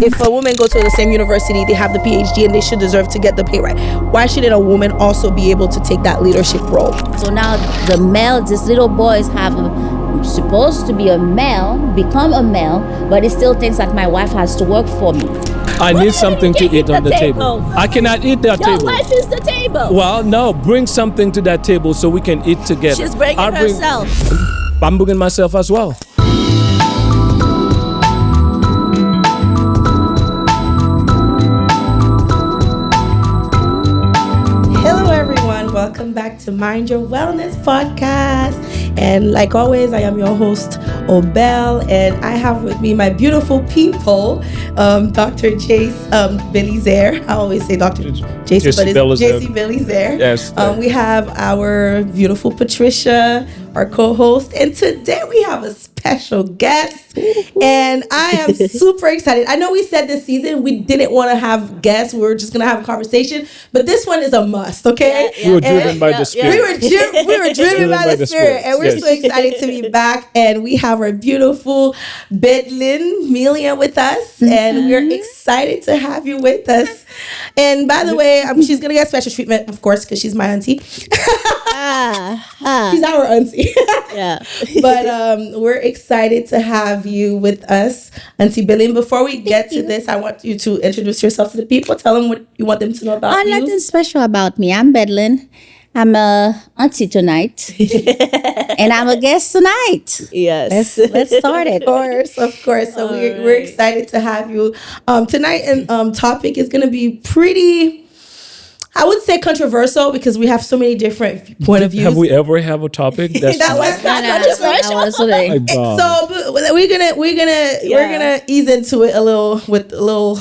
If a woman goes to the same university, they have the PhD and they should deserve to get the pay right. Why shouldn't a woman also be able to take that leadership role? So now the male, these little boys supposed to be a male, become a male, but it still thinks like my wife has to work for me. I need something to eat on the table. I cannot eat that table. Your wife is the table. Well, no, bring something to that table so we can eat together. She's bringing herself. I'm bringing myself as well. Welcome back to Mind Your Wellness podcast. And like always, I am your host, Obel, and I have with me my beautiful people, Dr. Jace Belizaire. I always say Dr. Jace, but it's JC Belizaire. Yes. We have our beautiful Patricia, our co-host, and today we have a special guest, and I am super excited. I know we said this season we didn't want to have guests, we were just going to have a conversation, but this one is a must, okay? We were driven by the Spirit. We were driven by the Spirit, and we're so excited to be back, and we have our beautiful Bedlin Melia with us, and we're excited to have you with us. And by the way, she's going to get special treatment, of course, because she's my auntie. She's our auntie. Yeah. But we're excited to have you with us, Auntie Billy. Before we get to this, I want you to introduce yourself to the people. Tell them what you want them to know about you. Nothing special about me. I'm Bedlin. I'm a auntie tonight. And I'm a guest tonight. Yes. Let's start it. Of course. So we're excited to have you tonight. And topic is going to be pretty, I would say, controversial because we have so many different point of views. Have we ever have a topic that's was not controversial? So we're gonna ease into it a little with a little,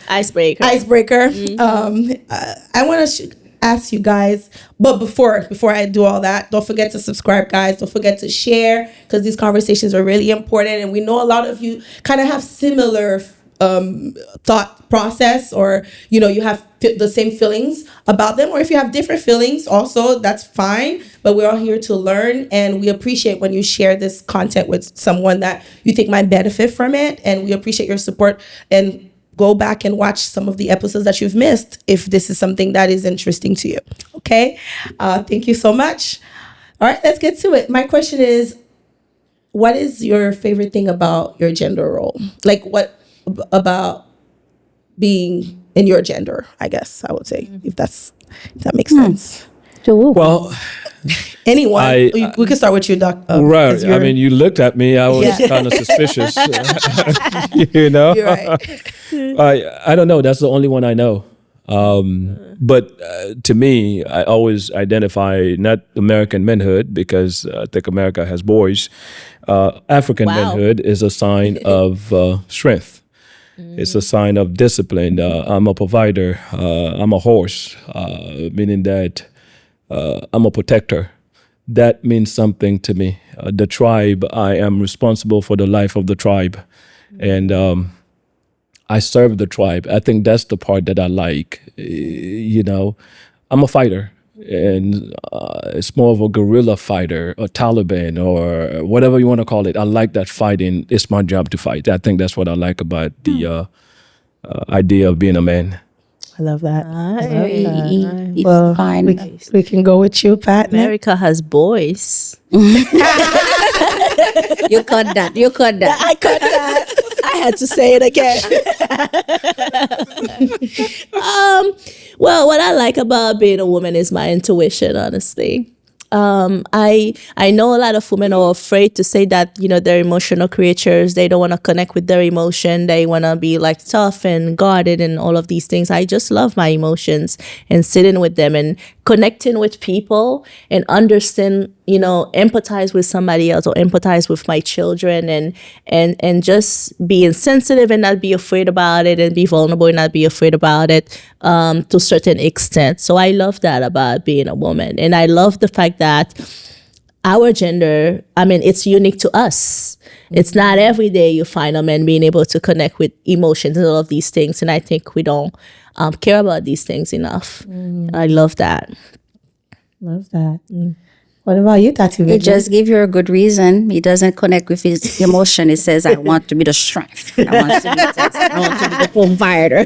Icebreaker. Mm-hmm. I want to ask you guys, but before I do all that, don't forget to subscribe, guys. Don't forget to share, because these conversations are really important, and we know a lot of you kind of have similar thought process, or you have the same feelings about them, or if you have different feelings also, that's fine, but we're all here to learn, and we appreciate when you share this content with someone that you think might benefit from it, and we appreciate your support. And go back and watch some of the episodes that you've missed if this is something that is interesting to you. Okay? Thank you so much. All right, let's get to it. My question is, what is your favorite thing about your gender role? Like, what about being in your gender, I guess I would say, if that makes sense. Well, anyone. We can start with you, Doc. Right. I mean, you looked at me. I was kind of suspicious. You're right. I don't know. That's the only one I know. But to me, I always identify not American manhood, because I think America has boys. African manhood is a sign of strength. It's a sign of discipline. I'm a provider. I'm a horse, meaning that I'm a protector. That means something to me. The tribe, I am responsible for the life of the tribe. And I serve the tribe. I think that's the part that I like. I'm a fighter. And it's more of a guerrilla fighter, or Taliban, or whatever you want to call it. I like that fighting. It's my job to fight. I think that's what I like about the idea of being a man. I love that. Well, fine. We can go with you, Pat. America has boys. You cut that. I cut that. I had to say it again. Well, what I like about being a woman is my intuition, honestly. I know a lot of women are afraid to say that, they're emotional creatures. They don't want to connect with their emotion. They want to be like tough and guarded and all of these things. I just love my emotions and sitting with them and connecting with people and understand, empathize with somebody else, or empathize with my children, and just being sensitive and not be afraid about it, and be vulnerable and not be afraid about it to a certain extent. So I love that about being a woman. And I love the fact that our gender, it's unique to us. It's not every day you find a man being able to connect with emotions and all of these things. And I think we don't care about these things enough. I love that. Love that. What about you, Tati? It just gives you a good reason. He doesn't connect with his emotion. It says, I want to be the strength. I want to be I want to be the provider.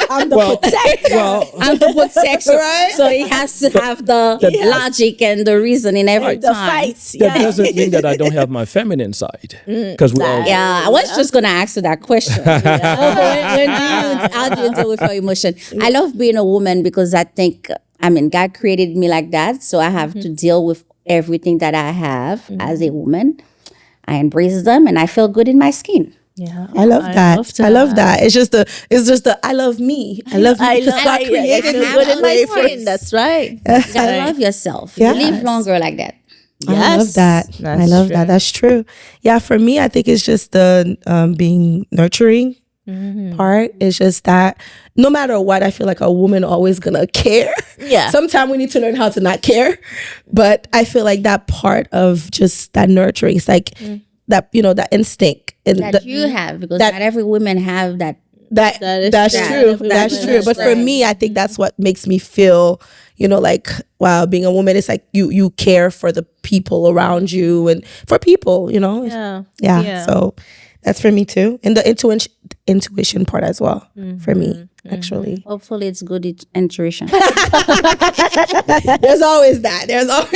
I'm the protector. I'm the protector. Right? So he has to have the logic and the reasoning every The time. fights. That doesn't mean that I don't have my feminine side. Because we all Yeah, I was just gonna ask you that question. How do you deal with your emotion? I love being a woman because I think, God created me like that, so I have to deal with everything that I have as a woman. I embrace them, and I feel good in my skin. Yeah, I love that. I love that. It's just the I love me. I love me because God created me good in my for skin. That's right. You gotta love yourself. Yes. You live longer like that. I love that. That's I love true. that. That's true. Yeah, for me, I think it's just the being nurturing part. It's just that no matter what, I feel like a woman always gonna care. Yeah. Sometimes we need to learn how to not care, but I feel like that part of just that nurturing, it's like that that instinct and That you have, because that- not every woman have that. that's true. true. Every That's woman true. has But for that. me, I think that's what makes me feel, like, wow, being a woman, it's like you care for the people around you and for people, Yeah. So that's for me too. And the intuition part as well for me, actually. Hopefully, it's good intuition. There's always that. There's always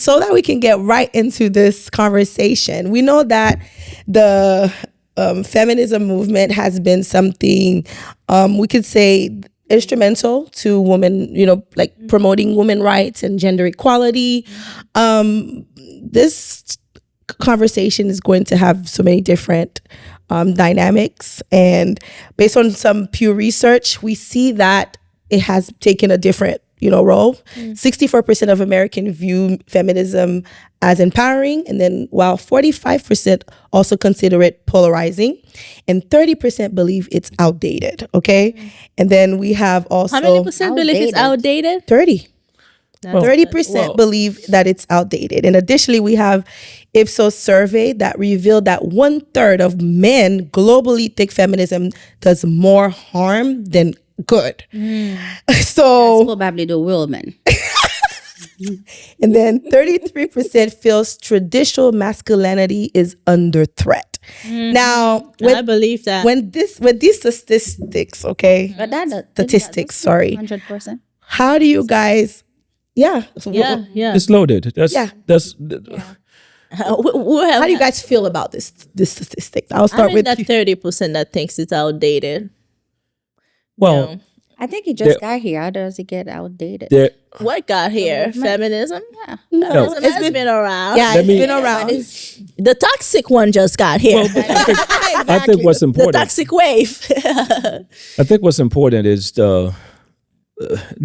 so that we can get right into this conversation. We know that the feminism movement has been something we could say instrumental to women, like promoting women rights and gender equality. This conversation is going to have so many different dynamics, and based on some Pew research, we see that it has taken a different role. 64% of Americans view feminism as empowering, and then while 45% also consider it polarizing, and 30% believe it's outdated. Okay, and then we have also How many percent believe it's outdated? 30% believe that it's outdated. And additionally, we have Ipsos survey that revealed that 1/3 of men globally think feminism does more harm than good. So, Probably the woman. and then 33% feels traditional masculinity is under threat. Now, I believe that. with these statistics, okay, But statistics, sorry, 100%. how do you guys? Yeah. yeah. it's loaded. That's How do you guys feel about this statistic? I'll start I'm in with that you. 30% that thinks it's outdated. well, I think it just got here. How does it get outdated? there. What got here? movement. Feminism? Yeah. No, Feminism has been around. Yeah, Let it's me- been around. The toxic one just got here. I think what's The important. toxic wave. I think what's important is the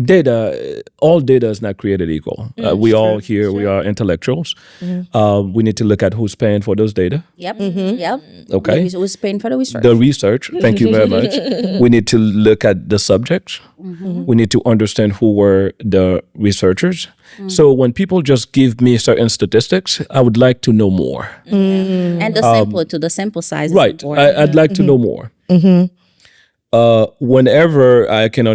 data. All data is not created equal. We all here, we are intellectuals. We need to look at who's paying for those data. Yep. Yep. Okay. Who's paying for the research? The research. Thank you very much. We need to look at the subjects. We need to understand who were the researchers. So when people just give me certain statistics, I would like to know more. And the sample size. Is Right. important. I'd like to know more. Whenever I can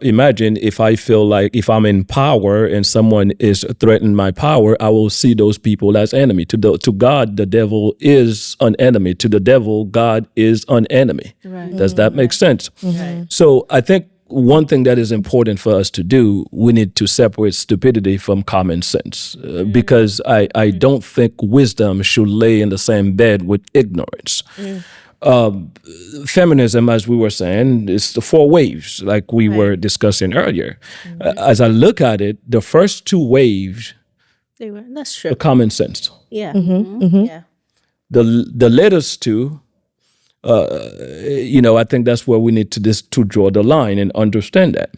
imagine, if I feel like if I'm in power and someone is threatening my power, I will see those people as enemy. To God, the devil is an enemy. To the devil, God is an enemy. Right. Does that make sense? So I think one thing that is important for us to do, we need to separate stupidity from common sense, because I don't think wisdom should lay in the same bed with ignorance. Feminism, as we were saying, is the 4 waves, like we were discussing earlier. As I look at it, the first 2 waves That's true. are common sense. Yeah. Yeah. The latest 2, I think that's where we need to draw the line and understand that.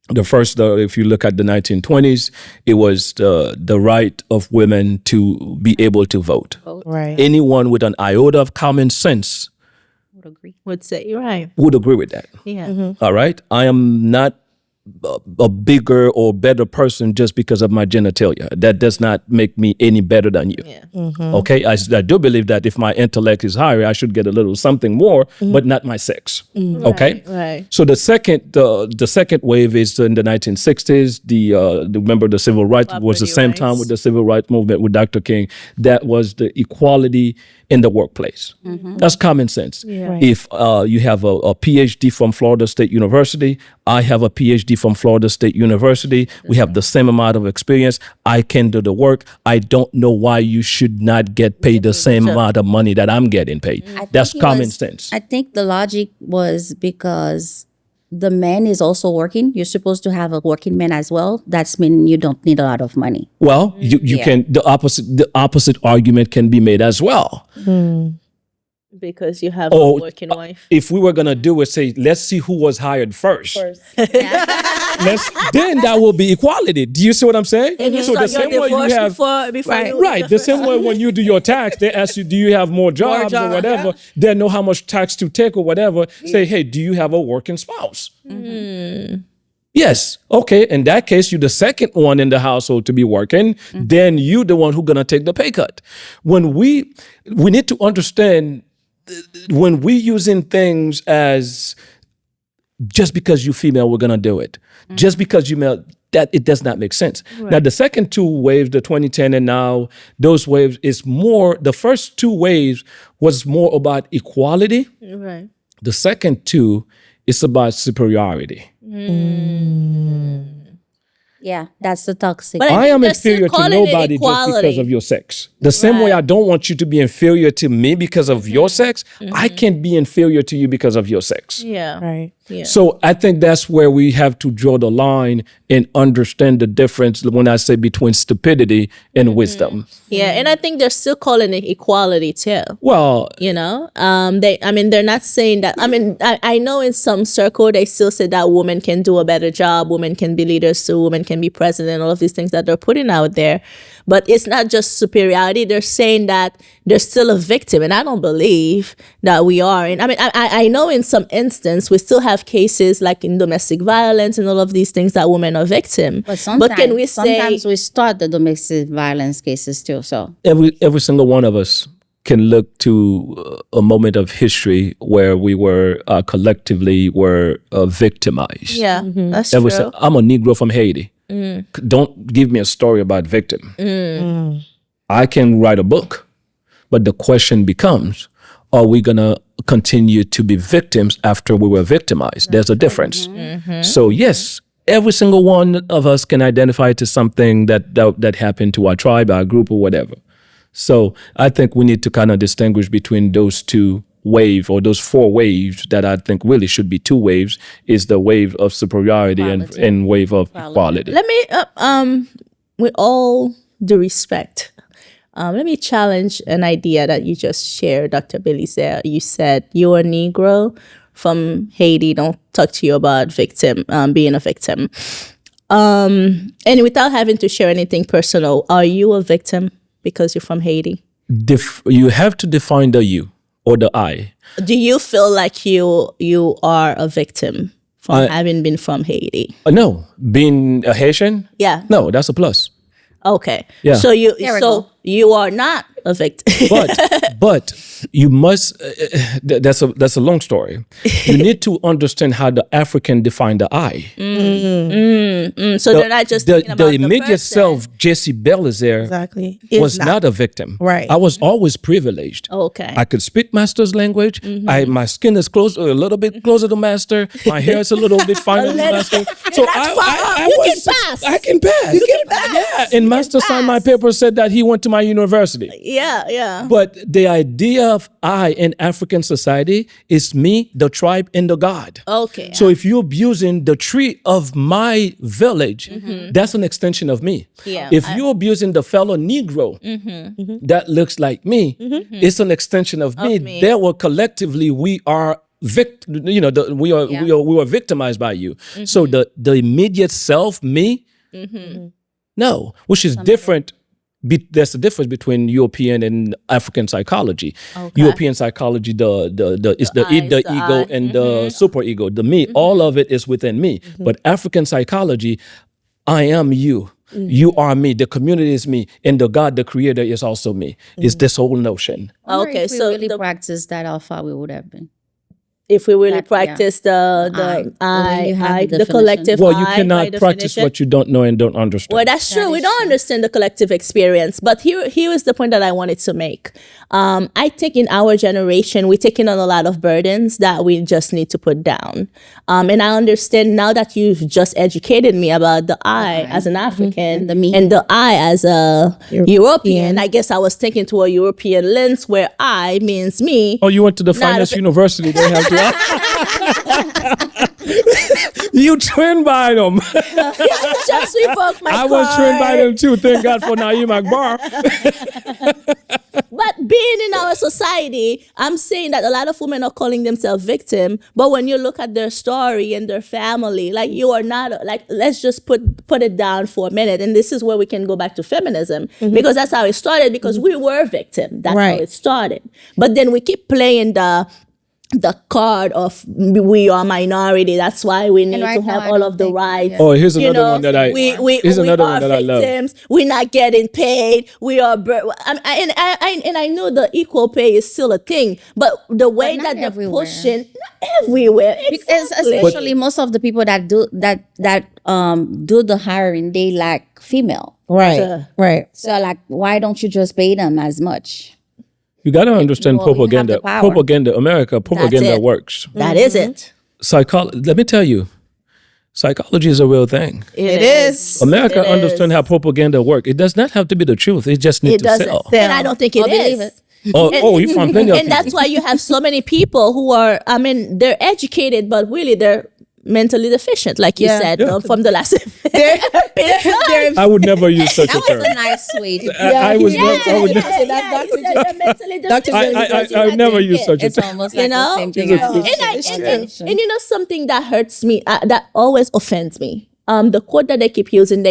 The first, if you look at the 1920s, it was the right of women to be able to vote. Right. Anyone with an iota of common sense Would agree. Would say you're right. would agree with that. Yeah. All right. I am not a bigger or better person just because of my genitalia. That does not make me any better than you. Okay, I do believe that if my intellect is higher, I should get a little something more, but not my sex. Okay, Right. So the second wave is in the 1960s. Remember the civil rights was the same time with the civil rights movement with Dr. King. That was the equality in the workplace. That's common sense. If you have a PhD from Florida State University, I have a PhD from Florida State University. We have the same amount of experience. I can do the work. I don't know why you should not get paid the same amount of money that I'm getting paid. That's common sense. I think the logic was because the man is also working. You're supposed to have a working man as well. That's mean you don't need a lot of money. Well, you can, the opposite argument can be made as well. Because you have a working wife. If we were gonna do it, say, let's see who was hired first. Then that will be equality. Do you see what I'm saying? And you So the start same your way you divorce have before you right. The same way when you do your tax, they ask you, do you have more jobs or whatever? They know how much tax to take or whatever. Say, hey, do you have a working spouse? Yes. Okay. In that case, you're the second one in the household to be working. Then you the one who's gonna take the pay cut. When we need to understand when we using things as just because you female, we're gonna do it. Just because you male, that it does not make sense. Now the second two waves, the 2010 and now, those waves is more. The first two waves was more about equality. Right. The second two is about superiority. Yeah, that's the toxic. But I am they're still inferior to calling it nobody just equality. because of your sex. The same way I don't want you to be inferior to me because of your sex, I can't be inferior to you because of your sex. Yeah. Right. So I think that's where we have to draw the line and understand the difference when I say between stupidity and wisdom. Yeah, and I think they're still calling it equality too. Well, They're not saying that. I mean, I know in some circle they still say that women can do a better job, women can be leaders too, women can be president, all of these things that they're putting out there. But it's not just superiority. They're saying that they're still a victim, and I don't believe that we are. And I mean, I know in some instance we still have cases like in domestic violence and all of these things that women are victim. But can we say sometimes we start the domestic violence cases too? So every single one of us can look to a moment of history where we were collectively victimized. yeah, that's true. I'm a Negro from Haiti. Don't give me a story about victim. I can write a book, but the question becomes, are we going to continue to be victims after we were victimized? There's a difference. So yes, every single one of us can identify to something that happened to our tribe, our group, or whatever. So I think we need to kind of distinguish between those two waves, or those four waves that I think really should be two waves, is the wave of superiority and wave of equality. Let me, with all due respect, let me challenge an idea that you just shared, Dr. Billy. You said you're a Negro from Haiti. Don't talk to you about being a victim. And without having to share anything personal, are you a victim because you're from Haiti? You have to define the you or the I. Do you feel like you are a victim from having been from Haiti? No, being a Haitian. Yeah. No, that's a plus. Okay. Yeah. So you are not a victim. But you must. That's a long story. You need to understand how the African define the I. So they're not just thinking about the immediate person. self. Jesse Bell is there. Exactly. Was not a victim. Right. I was always privileged. Okay. I could speak master's language. My skin is close, a little bit closer to master. My hair is a little bit finer than master. So I can pass. You can pass. Yeah. And master signed my paper, said that he went to my university. Yeah. But the idea of I in African society is me, the tribe, and the God. Okay. So if you're abusing the tree of my village, that's an extension of me. Yeah. If you're abusing the fellow Negro that looks like me, it's an extension of me. Therefore, collectively, we are we were victimized by you. So the immediate self, me, no, which is different there's a difference between European and African psychology. European psychology, is the ego I. and the super ego, the me. All of it is within me. But African psychology, I am you. You are me. The community is me, and the God, the Creator, is also me. It's this whole notion. Okay, if we so really practice that, how far we would have been. if we really That- practice the Well, you have the the collective Well, you I, cannot by practice definition. what you don't know and don't understand. Well, that's true. We don't understand the collective experience. But here is the point that I wanted to make. I think in our generation, we're taking on a lot of burdens that we just need to put down. And I understand now that you've just educated me about the I as an African And the me. and the I as a European. I guess I was thinking to a European lens where I means me. Oh, you went to the Not finest a- university. They have to. You trained by them. Just revoke my I was trained by card. them too. Thank God for Naeem Akbar. But being in our society, I'm saying that a lot of women are calling themselves victim. But when you look at their story and their family, like you are not like, let's just put it down for a minute. And this is where we can go back to feminism because that's how it started. Because we were victim. That's Right. how it started. But then we keep playing the card of we are minority. That's why we need right to now, have I all don't of the think- rights. Oh, here's You another know, one that I. we here's another are one that I love. victims. We're not getting paid. We are, and I know the equal pay is still a thing, but the way not that they're everywhere. pushing, not everywhere, Because exactly. especially most of the people that do the hiring, they like female. Right. Right. So like, why don't you just pay them as much? You got to understand Well, you have propaganda. the power. Propaganda it. works. That is it. Let me tell you, psychology is a real thing. It is. America It understand is. how propaganda works. It does not have to be the truth. It just needs It to doesn't, sell. and I don't think it Or believe is. it. Oh, you find plenty of And that's why you have so many people who are, I mean, they're educated, but really they're mentally deficient, like you Yeah. said Yeah. From the last. I would never use such a That term. was a nice way to I would never. I would never use such a It's term. almost You like know? the same thing. Jesus I Christ. was And you know something that hurts me, that always offends me. The quote that they keep using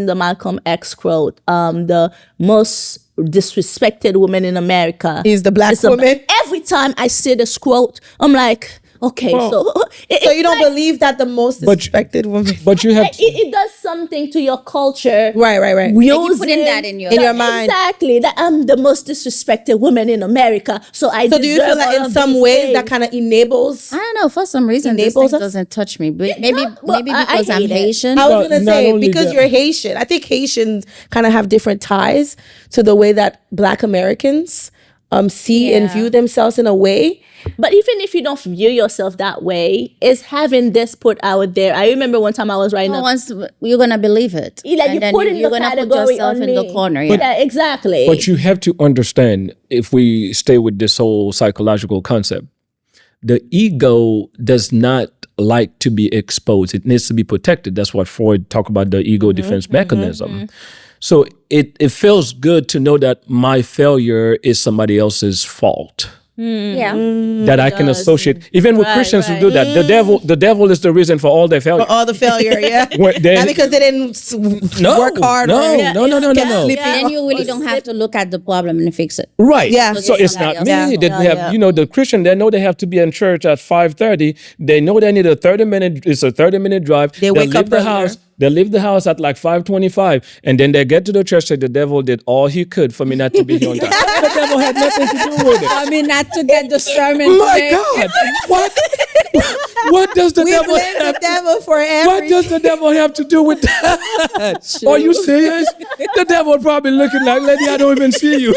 the Malcolm X quote. The most disrespected woman in America Is the black woman. Every time I see this quote, I'm like, okay, Well, so So you don't believe that the most But- respected woman. But you have. it does something to your culture. Right. you putting that in your mind. Exactly. That I'm the most disrespected woman in America. So So do you feel like in some ways that kind of enables? I don't know. For some reason, this Enables thing us? doesn't touch me. But maybe well, maybe I because I'm hate it. Haitian. I was But gonna not say only because that- you're Haitian. I think Haitians kind of have different ties to the way that Black Americans see and Yeah. view themselves in a way. But even if you don't view yourself that way, is having this put out there. I remember one time I was writing Well, up. once you're gonna believe it, Like and you then put in you're the gonna put category yourself on in me. the corner. Yeah, exactly. But you have to understand, if we stay with this whole psychological concept, the ego does not like to be exposed. It needs to be protected. That's what Freud talked about, the ego defense mechanism. So it feels good to know that my failure is somebody else's fault. Yeah. That I can associate. Even with Christians who do that. The devil is the reason for all their failure. All the failure, yeah. When they- Not because they didn't work hard. No, or no. sleeping. Then you really don't have to look at the problem and fix it. Right. Yeah. So it's it's not somebody me. else's They fault. have, the Christian, they know they have to be in church at 5:30. They know they need a 30-minute, it's a 30-minute drive. They wake leave up the earlier. house. They leave the house at like 5:25. And then they get to the church, say the devil did all he could for me not to be here on time. The devil had nothing to do with it. I mean, not to get the sermon. My God. What does the We devil blame have the devil for What everything. does the devil have to do with that? Are you serious? The devil probably looking like, lady, I don't even see you.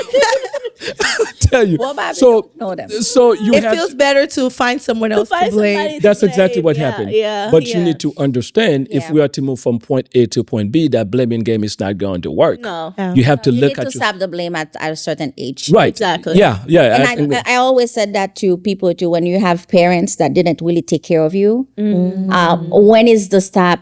I tell you. So, know them. so you It have feels better to find someone else to find blame. somebody- that's exactly what Yeah, happened. yeah, but you yeah. need to understand if Yeah. we are to move from point A to point B, that blaming game is not going to work. No. You have to You look need at to your stop the blame at a certain age. right. Exactly. Yeah, yeah. And I always said that to people too. When you have parents that didn't really take care of you, when is the stop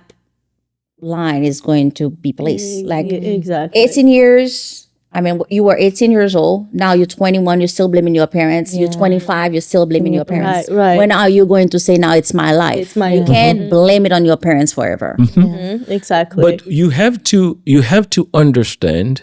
line is going to be placed? Like Exactly. 18 years. I mean, you were 18 years old. Now you're 21. You're still blaming your parents. You're 25. You're still blaming your parents. right. When are you going to say, now it's my life? It's my- You can't blame it on your parents forever. Exactly. But you have to understand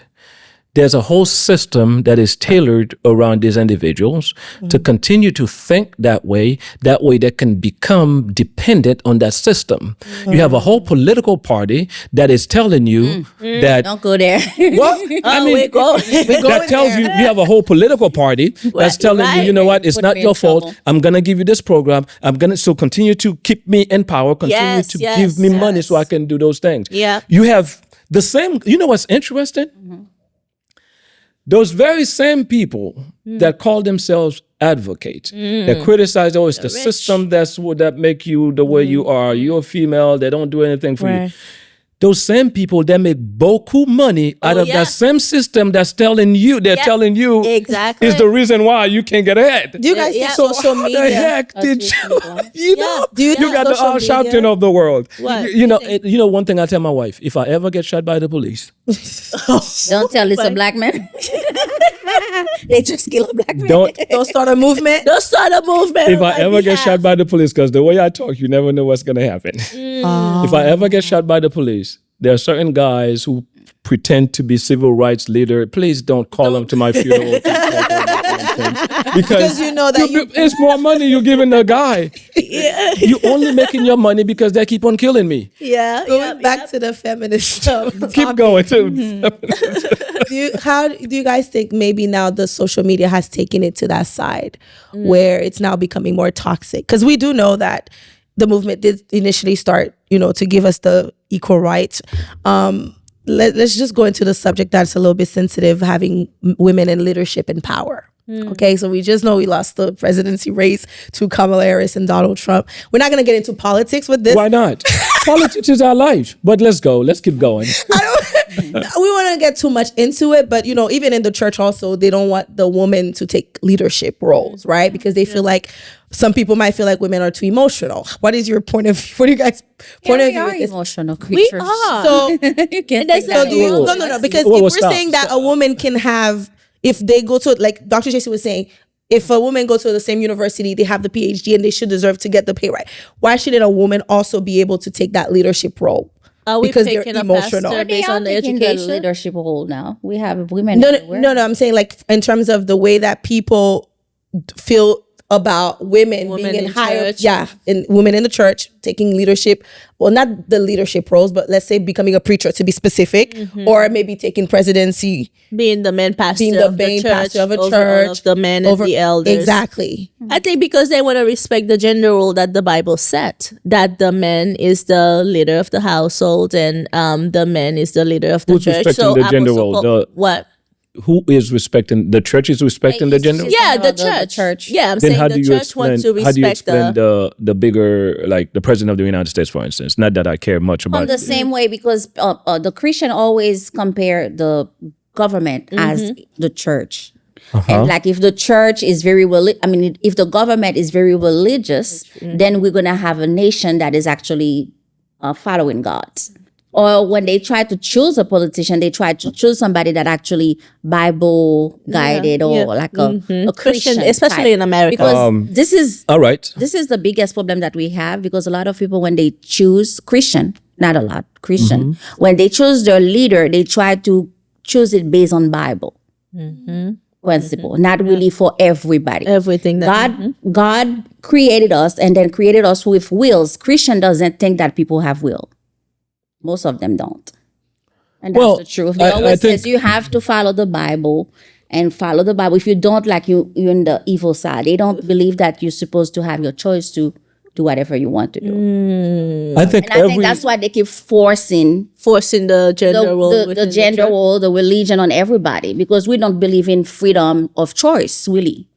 there's a whole system that is tailored around these individuals to continue to think that way they can become dependent on that system. You have a whole political party that is telling you that Don't go there. well, I mean, that tells you have a whole political party that's telling you, you know what, it's Put not me in your fault. trouble. I'm gonna give you this program. I'm gonna continue to keep me in power, continue to give me money so I can do those things. Yeah. You have the same. You know what's interesting? Those very same people that call themselves advocates, that criticize, oh, it's the system that make you the way you are. You're a female. They don't do anything for you. Those same people that make beaucoup money out of that same system that's telling you, telling you Exactly. is the reason why you can't get ahead. Do you guys see social How media? the heck did you, you know, Do you you think got the social all shouting media- of the world. What? You know, one thing I tell my wife, if I ever get shot by the police, Don't tell it's a black man. They just kill a black man. Don't start a movement. Don't start a movement. if I ever get shot by the police, because the way I talk, you never know what's going to happen. If I ever get shot by the police, there are certain guys who pretend to be civil rights leader. Please don't call them to my funeral. Because you know that it's more money you're giving the guy. You're only making your money because they keep on killing me. Going back to the feminist Keep going too. How do you guys think maybe now the social media has taken it to that side where it's now becoming more toxic? Because we do know that the movement did initially start, to give us the equal rights. Let's just go into the subject that's a little bit sensitive, having women in leadership and power. Okay, so we just know we lost the presidency race to Kamala Harris and Donald Trump. We're not going to get into politics with this. Why not? Politics is our life. But let's go. Let's keep going. We want to get too much into it, but even in the church also, they don't want the woman to take leadership roles, right? Because they feel like some people might feel like women are too emotional. What is your point of view? What do you guys point of We view? are with this? emotional creatures. We are. So, You can't that's take that do you, away. no, because Whoa, if we're stop, saying that a woman can have, if they go to, like Dr. JC was saying, if a woman go to the same university, they have the PhD and they should deserve to get the pay right. Why shouldn't a woman also be able to take that leadership role? Are we Because they're picking a emotional. pastor They based are on the taking the education? leadership role now. We have women No, everywhere. no, I'm saying like in terms of the way that people feel about women being in higher, church. in women in the church taking leadership. Well, not the leadership roles, but let's say becoming a preacher to be specific, or maybe taking presidency, Being the main pastor being the of the main church, pastor of a over all church, of the men and the elders. Exactly. I think because they want to respect the gender role that the Bible set, that the man is the leader of the household and the man is the leader of the Who's church. respecting the gender Apostle role? Paul- what? Who is respecting? The church is respecting the gender? Yeah, about the church. Yeah, I'm Then saying how the do you church wants to explain? How do you respect explain the bigger, like the president of the United States, for instance? Not that I care much From about. the same way, because the Christian always compare the government as the church. And like if the church is very if the government is very religious, then we're gonna have a nation that is actually following God. Or when they try to choose a politician, they try to choose somebody that actually Bible guided or like a Christian, especially type. in America. Because this is All right. this is the biggest problem that we have, because a lot of people, when they choose Christian, not a lot, Christian, when they choose their leader, they try to choose it based on Bible principle, not really for everybody. Everything that God created us and then created us with wills. Christian doesn't think that people have will. Most of them don't. And that's Well, the truth. They I always think- says you have to follow the Bible and follow the Bible. If you don't, like you're in the evil side. They don't believe that you're supposed to have your choice to do whatever you want to do. I think And I think that's why they keep forcing forcing the gender role the within gender church. role, the religion on everybody, because we don't believe in freedom of choice, really.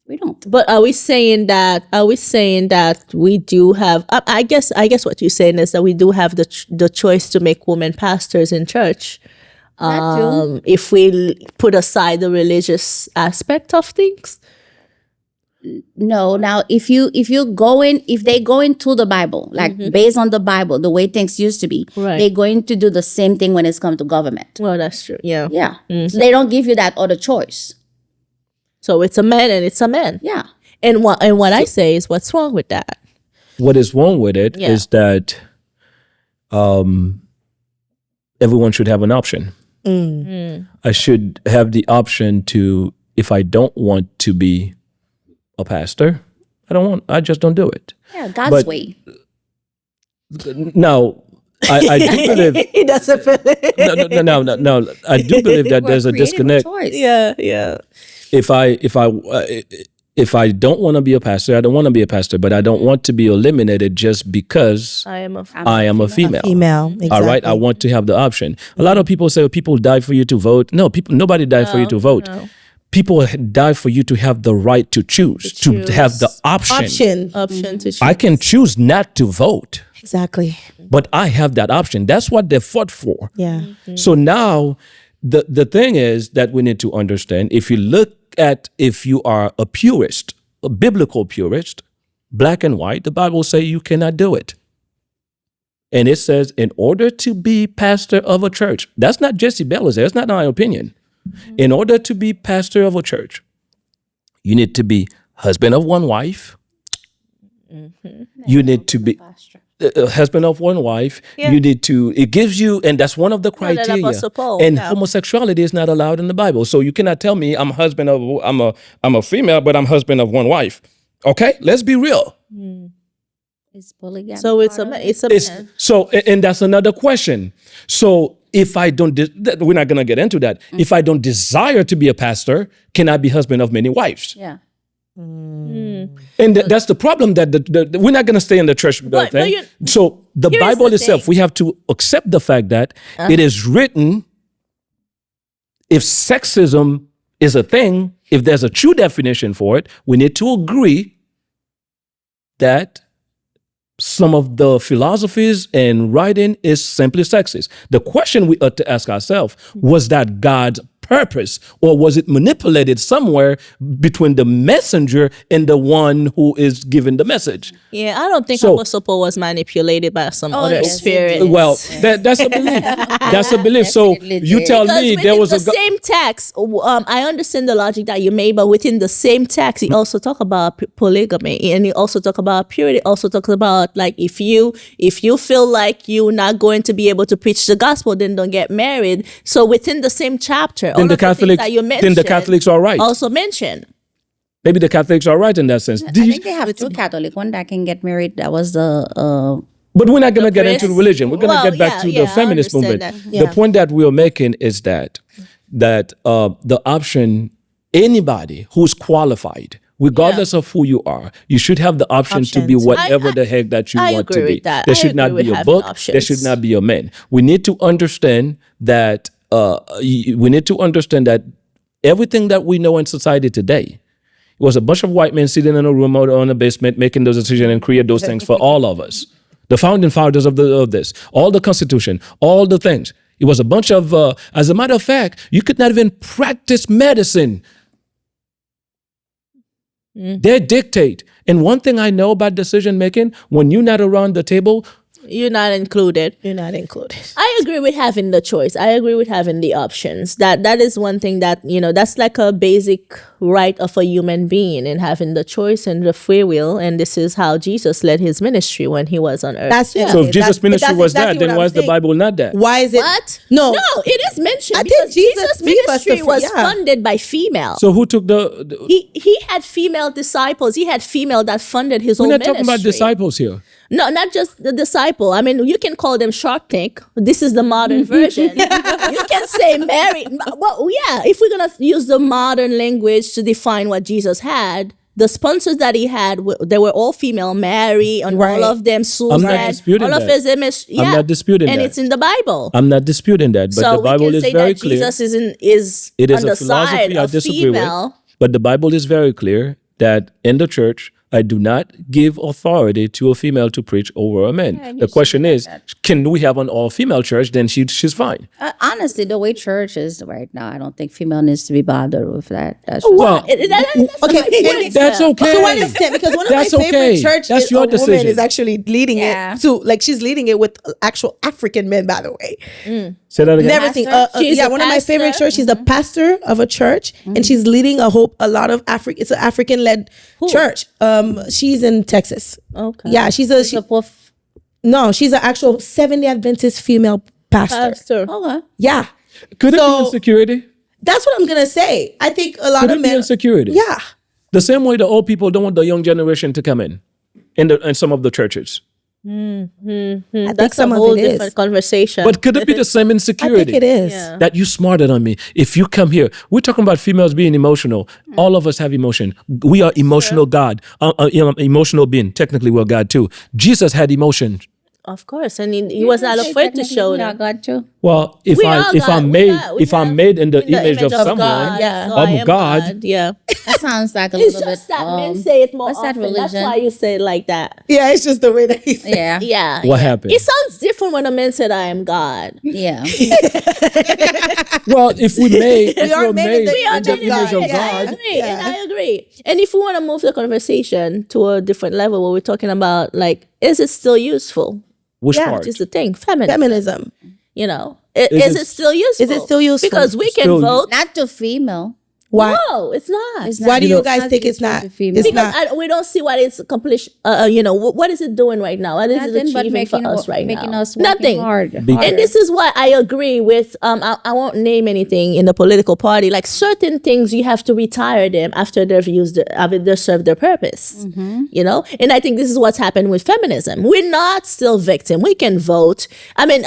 We don't. But are we saying that we do have? I guess what you're saying is that we do have the choice to make women pastors in church. That too. If we put aside the religious aspect of things. No, now if they go into the Bible, like based on the Bible, the way things used to be, Right. they're going to do the same thing when it's come to government. Well, that's true. Yeah. Yeah. So they don't give you that other choice. So it's a man and it's a man. Yeah. And what I say is, what's wrong with that? what is wrong with it is Yeah. that everyone should have an option. I should have the option to, if I don't want to be a pastor, I just don't do it. Yeah, God's But- way. Now, I do believe, He doesn't feel it. no, I do believe that there's a Creative disconnect. choice. Yeah. If I don't want to be a pastor, I don't want to be a pastor, but I don't want to be eliminated just because I am a I am a female. Female. Exactly. All right, I want to have the option. A lot of people say people die for you to vote. No, nobody died for you to vote. no. People die for you to have the right to choose, to have the option. option to choose. I can choose not to vote, Exactly. but I have that option. That's what they fought for. Yeah. So now the thing is that we need to understand, if you look at, if you are a purist, a biblical purist, black and white, the Bible says you cannot do it. And it says, in order to be pastor of a church, that's not Jesse Bellows, that's not my opinion. In order to be pastor of a church, you need to be husband of one wife. You need to be husband of one wife. You need to, it gives you, and that's one of the that criteria. Apostle Paul, And yeah. homosexuality is not allowed in the Bible. So you cannot tell me I'm a female, but I'm husband of one wife. Okay, let's be real. It's polygamy. So it's a It's, man. so, and that's another question. So if I don't, we're not going to get into that. If I don't desire to be a pastor, can I be husband of many wives? yeah. And that's the problem, that we're not going to stay in the church But thing. So the here's Bible the itself, thing. we have to accept the fact that it is written, if sexism is a thing, if there's a true definition for it, we need to agree that some of the philosophies and writing is simply sexist. The question we ought to ask ourselves, was that God's purpose, or was it manipulated somewhere between the messenger and the one who is giving the message? Yeah, I don't think So- Apostle Paul was manipulated by some other yes, he spirit. did. Well, that's a belief. That's a belief. So Definitely you did. tell Because me within there was the a same text, I understand the logic that you made, but within the same text, he also talk about polygamy, and he also talk about purity. Also talks about, like, if you feel like you're not going to be able to preach the gospel, then don't get married. So within the same chapter, all then the of the things Catholics. that you Then the mentioned Catholics are right. also mentioned. Maybe the Catholics are right in that sense. I think they have two Catholic. One that can get married. That was the But we're not going to get into Chris- religion. We're going to Well, get back yeah, to yeah, the I feminist understand movement. that. The point that we are making is that the option, anybody who's qualified, regardless of who you are, you should have the option to be Options. whatever the heck that you I want to agree be. with that. There I should not agree be with a having book. There options. should not be a man. We need to understand that. We need to understand that everything that we know in society today was a bunch of white men sitting in a room or in a basement making those decisions and create those things for all of us. The founding fathers of this, all the Constitution, all the things. It was a bunch of, as a matter of fact, you could not even practice medicine. They dictate. And one thing I know about decision making, when you're not around the table, You're not included. You're not included. I agree with having the choice. I agree with having the options. That is one thing that, that's like a basic right of a human being, and having the choice and the free will. And this is how Jesus led his ministry when he was on earth. That's it. so if Jesus' That's ministry was exactly that, then what why I'm is the saying. Bible not that? Why is it? What? No. No, it is mentioned. I think because Jesus gave us the ministry was yeah. funded by female. So who took the He had female disciples. He had female that funded his we're own not ministry. talking about disciples here. No, not just the disciple. I mean, you can call them Shark Tank. This is the modern version. You can say Mary. Well, yeah, if we're going to use the modern language to define what Jesus had, the sponsors that he had, they were all female. Mary, and Right. all of them, Susan, not disputing all of that. his image. Yeah. not disputing and that. it's in the Bible. I'm not disputing that, but so the Bible we can is say very that clear. Jesus is It is on a the philosophy side I of disagree female. with. But the Bible is very clear that in the church, I do not give authority to a female to preach over a man. The question is, can we have an all-female church? Then she's fine. honestly, the way church is right now, I don't think female needs to be bothered with that. That's just, Well, That's Okay, my point, that's sir. okay. To what extent? Because one of That's my favorite okay. church That's is your a woman decision. is actually leading Yeah. it too. Like she's leading it with actual African men, by the way. Say that again. Never seen. She's Yeah, a one of my favorite pastor? churches. She's a pastor of a church, and she's leading a lot of African. It's an African-led church. She's in Texas. Okay. Yeah, she's an actual Seventh-day Adventist female pastor. Pastor. okay. Yeah. Could it So- be insecurity? That's what I'm gonna say. I think a lot Could of it be men. insecurity? Yeah. The same way the old people don't want the young generation to come in some of the churches. That's some a of whole it is. different conversation. But could it be the same I insecurity? think it is. Yeah. That you smarter than me. If you come here, we're talking about females being emotional. All of us have emotion. We are emotional God, emotional being. Technically, we're God too. Jesus had emotion. Of course, and he was not afraid to show them. God too. Well, if We are God. I'm We made are- we I'm are made in the image of someone, God. Yeah, I'm I am God. Yeah, That sounds like a it's little just bit. that men say it more what's that often. That's religion? why you say it like that. Yeah, it's just the way that he said. Yeah. Yeah. What yeah. happened? It sounds different when a man said, "I am God." Yeah. Well, if we made, if are we're made in made the in the image of Yeah. I God, agree, and I agree. And if we want to move the conversation to a different level, where we're talking about like, is it still useful? which Yeah, part? Which is the thing, feminism. Feminism. You know, Is is it- it still useful? Is it still useful? Because we can Still- vote. Not to female. Why? No, it's not. It's Why not- do you it's guys not think it's useful not? to female. It's Because not. we don't see what it's accomplished. What is it doing right now? What is it Nothing but achieving for making us right making now? us working Nothing. hard. And this is why I agree with. I won't name anything in the political party. Like certain things, you have to retire them after they've served their purpose. You know, and I think this is what's happened with feminism. We're not still victim. We can vote. I mean,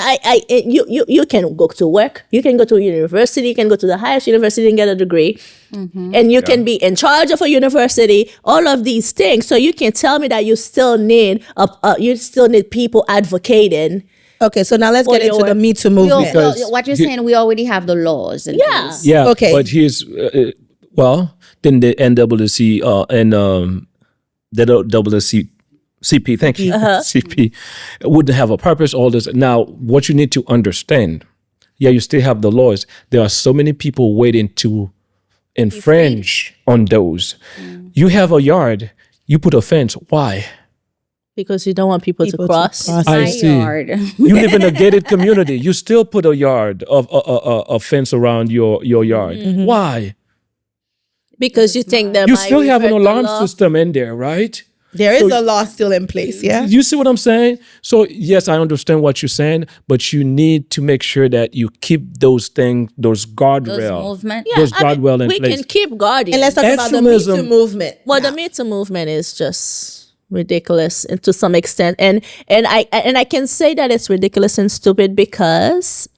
you can go to work. You can go to a university. You can go to the highest university and get a degree. And you can be in charge of a university, all of these things. So you can tell me that you still need people advocating. Okay, so now let's get into the Me Too movement. Because- what you're saying, we already have the laws. In Yeah. place. Yeah. Okay. But here's then the NWC and the CP. Thank you. CP wouldn't have a purpose. All this. Now, what you need to understand. Yeah, you still have the laws. There are so many people waiting to infringe on those. You have a yard. You put a fence. Why? Because you don't want people to cross. I My see. yard. You live in a gated community. You still put a yard of a fence around your yard. Why? Because you think that You still have an alarm system in there, right? There is a law still in place, yeah? You see what I'm saying? So yes, I understand what you're saying, but you need to make sure that you keep those things, those guardrails, Those movement. those guardrails in we place. can keep guarding. And let's talk about the Me Extremism- Too movement. Well, the Me Too movement is just ridiculous and to some extent, and I can say that it's ridiculous and stupid because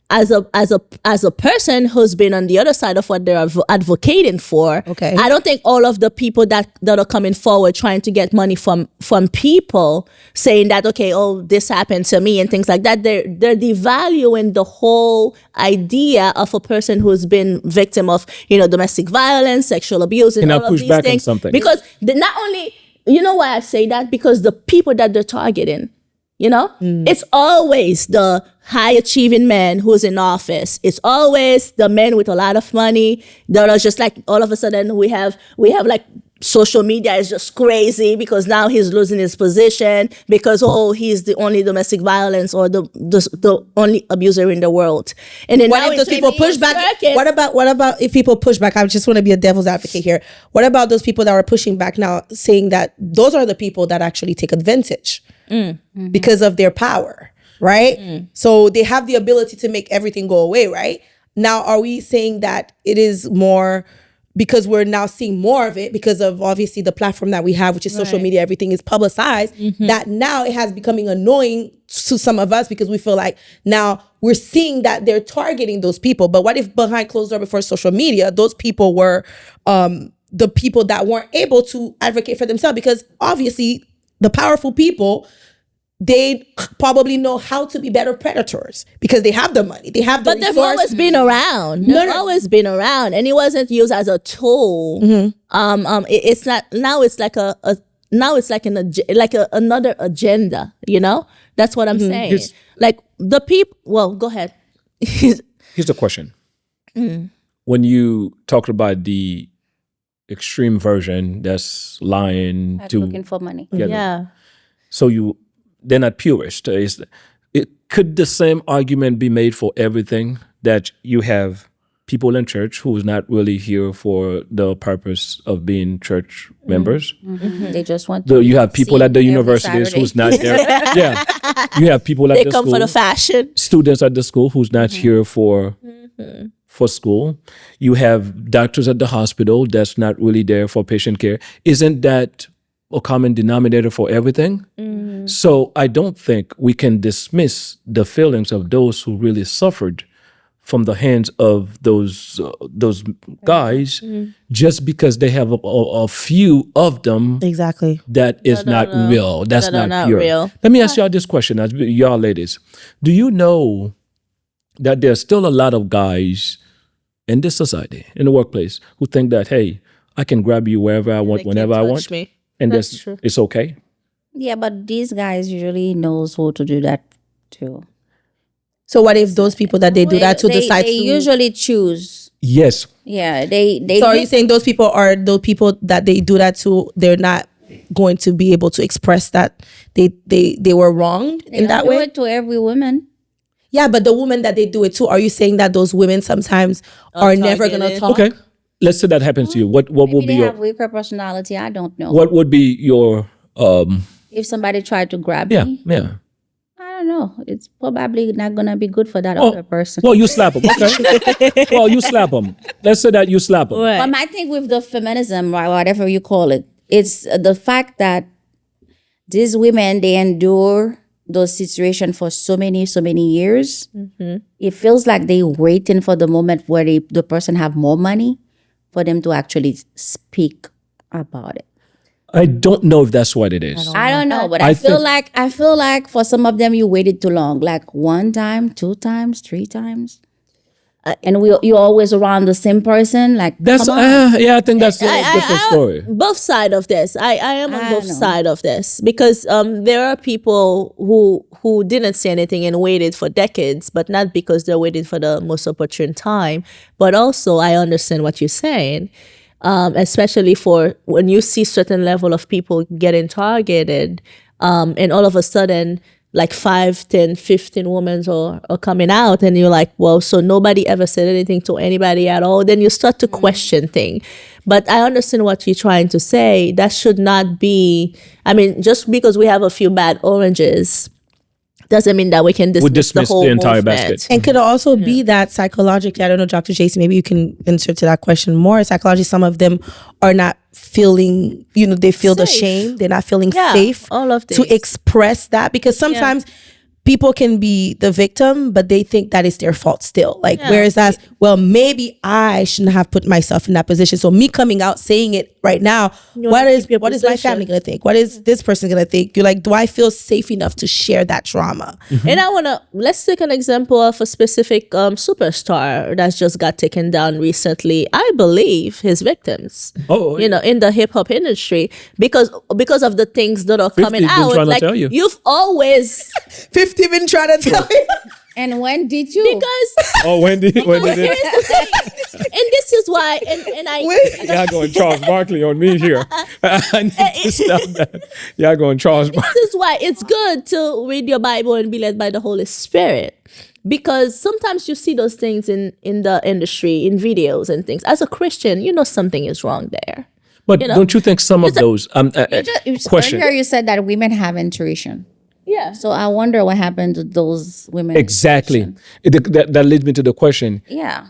as a person who's been on the other side of what they're advocating for, Okay. I don't think all of the people that are coming forward trying to get money from people saying that, okay, oh, this happened to me and things like that, they're devaluing the whole idea of a person who's been victim of, domestic violence, sexual abuse, and Can I all of push these back on things. something? Because not only, you know why I say that? Because the people that they're targeting, it's always the high achieving men who's in office. It's always the men with a lot of money that are just like, all of a sudden we have like social media is just crazy because now he's losing his position because, he's the only domestic violence or the only abuser in the world. And then What now if those it's people maybe push in back? circuits. What about if people push back? I just want to be a devil's advocate here. What about those people that are pushing back now, saying that those are the people that actually take advantage because of their power, right? So they have the ability to make everything go away, right? Now, are we saying that it is more because we're now seeing more of it because of obviously the platform that we have, which is social media, everything is publicized, that now it has becoming annoying to some of us because we feel like now we're seeing that they're targeting those people. But what if behind closed door before social media, those people were the people that weren't able to advocate for themselves? Because obviously the powerful people, they probably know how to be better predators because they have the money, they have the But they've resource. always been around. They've always been around, and it wasn't used as a tool. It's not now. It's like another agenda. That's what I'm saying. Like the people. Well, go ahead. Here's the question. When you talked about the extreme version that's lying to Looking for money. Yeah. so they're not purist. Could the same argument be made for everything that you have people in church who's not really here for the purpose of being church members. They just want You have people at the every universities Saturday. who's not there. Yeah. You have people at They the come school, for the fashion. students at the school who's not here for school. You have doctors at the hospital that's not really there for patient care. Isn't that a common denominator for everything? So I don't think we can dismiss the feelings of those who really suffered from the hands of those guys just because they have a few of them Exactly. that is not real. That's No, not not pure. real. Let me ask y'all this question, as y'all ladies. Do you know that there's still a lot of guys in this society, in the workplace, who think that, hey, I can grab you wherever I want, whenever I want, Me. and That's true. it's okay? Yeah, but these guys usually knows who to do that to. So what if those people that they do that to they, decide they to? usually choose. Yes. Yeah, they So are you saying those people are those people that they do that to? They're not going to be able to express that they were wronged they in don't that do way? it to every woman. Yeah, but the women that they do it to, are you saying that those women sometimes are never gonna targeted. talk? Okay. Let's say that happens to you. What would Maybe be they your have weaker personality. I don't know. what would be your If somebody tried to grab yeah, me, yeah. I don't know. It's probably not gonna be good for that Oh, other person. well, you slap them. Okay. Well, you slap them. Let's say that you slap them. Right. But my thing with the feminism, or whatever you call it, it's the fact that these women, they endure those situations for so many years. It feels like they waiting for the moment where the person have more money for them to actually speak about it. I don't know if that's what it is. I don't know, but I I feel think- like for some of them you waited too long, like 1 time, 2 times, 3 times. And you always around the same person, like That's come on. yeah. I think that's a different story. Both side of this. I am on I both know. side of this because there are people who didn't say anything and waited for decades, but not because they're waiting for the most opportune time. But also, I understand what you're saying, especially for when you see certain level of people getting targeted, and all of a sudden, like 5, 10, 15 women are coming out, and you're like, well, so nobody ever said anything to anybody at all. Then you start to question things. But I understand what you're trying to say. That should not be, I mean, just because we have a few bad oranges doesn't mean that we can dismiss the whole entire movement. basket. And could it also be that psychologically, I don't know, Dr. Jason, maybe you can answer to that question more. Psychologically, some of them are not feeling, they feel the Safe. shame. They're not feeling Yeah, safe all of to these. express that, because sometimes people can be the victim, but they think that it's their fault still. Like, whereas that's, well, maybe I shouldn't have put myself in that position. So me coming out saying it right now, what is my position. family going to think? What is this person going to think? You're like, do I feel safe enough to share that trauma? And I want to, let's take an example of a specific superstar that's just got taken down recently. I believe his victims, Oh, in the hip hop industry, because of the things that are 50 coming been out. trying to Like, tell you. you've always, 50 been trying to tell you. And when did you? because oh, when did here's it? the thing, and this is why, and I, Y'all going Charles Barkley on me here. I need to stop that. Y'all going Charles Barkley. this is why it's good to read your Bible and be led by the Holy Spirit. Because sometimes you see those things in the industry, in videos and things. As a Christian, something is wrong there. But don't you think some of those question? Earlier you said that women have intuition. Yeah. So I wonder what happened to those women. Exactly. That leads me to the question. Yeah.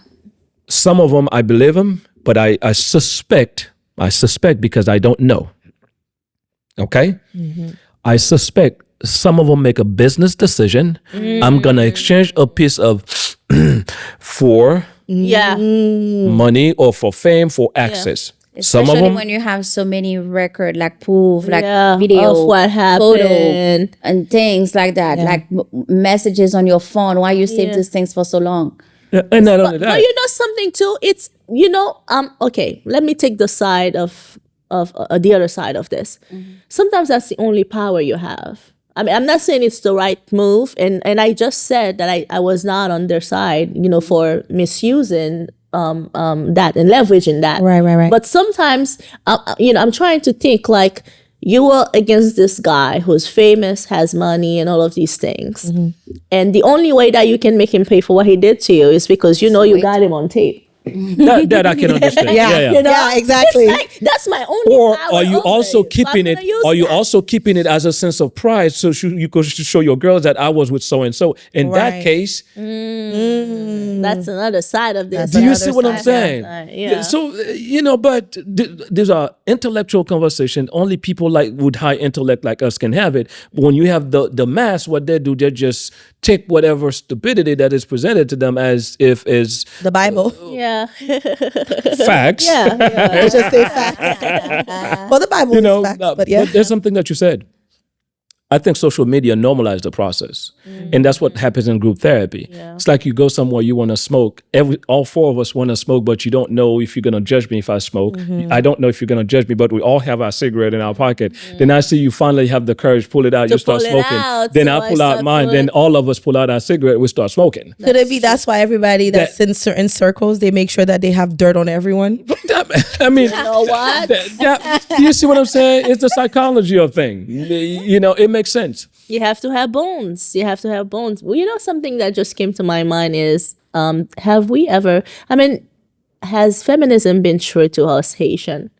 Some of them, I believe them, but I suspect because I don't know. Okay? I suspect some of them make a business decision. I'm going to exchange a piece of for Yeah. money or for fame, for access. Some Especially of them, when you have so many record, like proof, like Yeah, video, of what photo, happened. and things like that, like messages on your phone. Why you save these things for so long? and not only But that. you know something too? It's, okay, let me take the side of the other side of this. Sometimes that's the only power you have. I mean, I'm not saying it's the right move, and I just said that I was not on their side, for misusing that and leveraging that. Right. But sometimes, I'm trying to think like you were against this guy who's famous, has money, and all of these things, and the only way that you can make him pay for what he did to you is because you got him on tape. That I can understand. Yeah. You know, Yeah, exactly. It's like, that's my only. Or power are you over also you. So keeping I'm it? gonna use Are you that. also keeping it as a sense of pride, so you could show your girls that I was with so and so? In that Right. case, That's another side of this. do you another see what I'm side, saying? Yeah. So but these are intellectual conversation. Only people with high intellect like us can have it. But when you have the mass, what they do, they just take whatever stupidity that is presented to them as if is The Bible. Yeah. facts. Yeah. Let's just say facts. Well, the Bible is facts, but yeah. But there's something that you said. I think social media normalized the process. And that's what happens in group therapy. Yeah. It's like you go somewhere, you want to smoke. All four of us want to smoke, but you don't know if you're going to judge me if I smoke. I don't know if you're going to judge me, but we all have our cigarette in our pocket. Then I see you finally have the courage, pull it out, you start pull it smoking. out, Then so I I pull out start mine. Then all of us pull out our cigarette, we start smoking. Could it be that's why everybody that's in certain circles, they make sure that they have dirt on everyone? I mean, You know what? you see what I'm saying? It's the psychology of thing. It makes sense. You have to have bones. You have to have bones. Well, you know, something that just came to my mind is, have we ever, has feminism been true to us Haitian?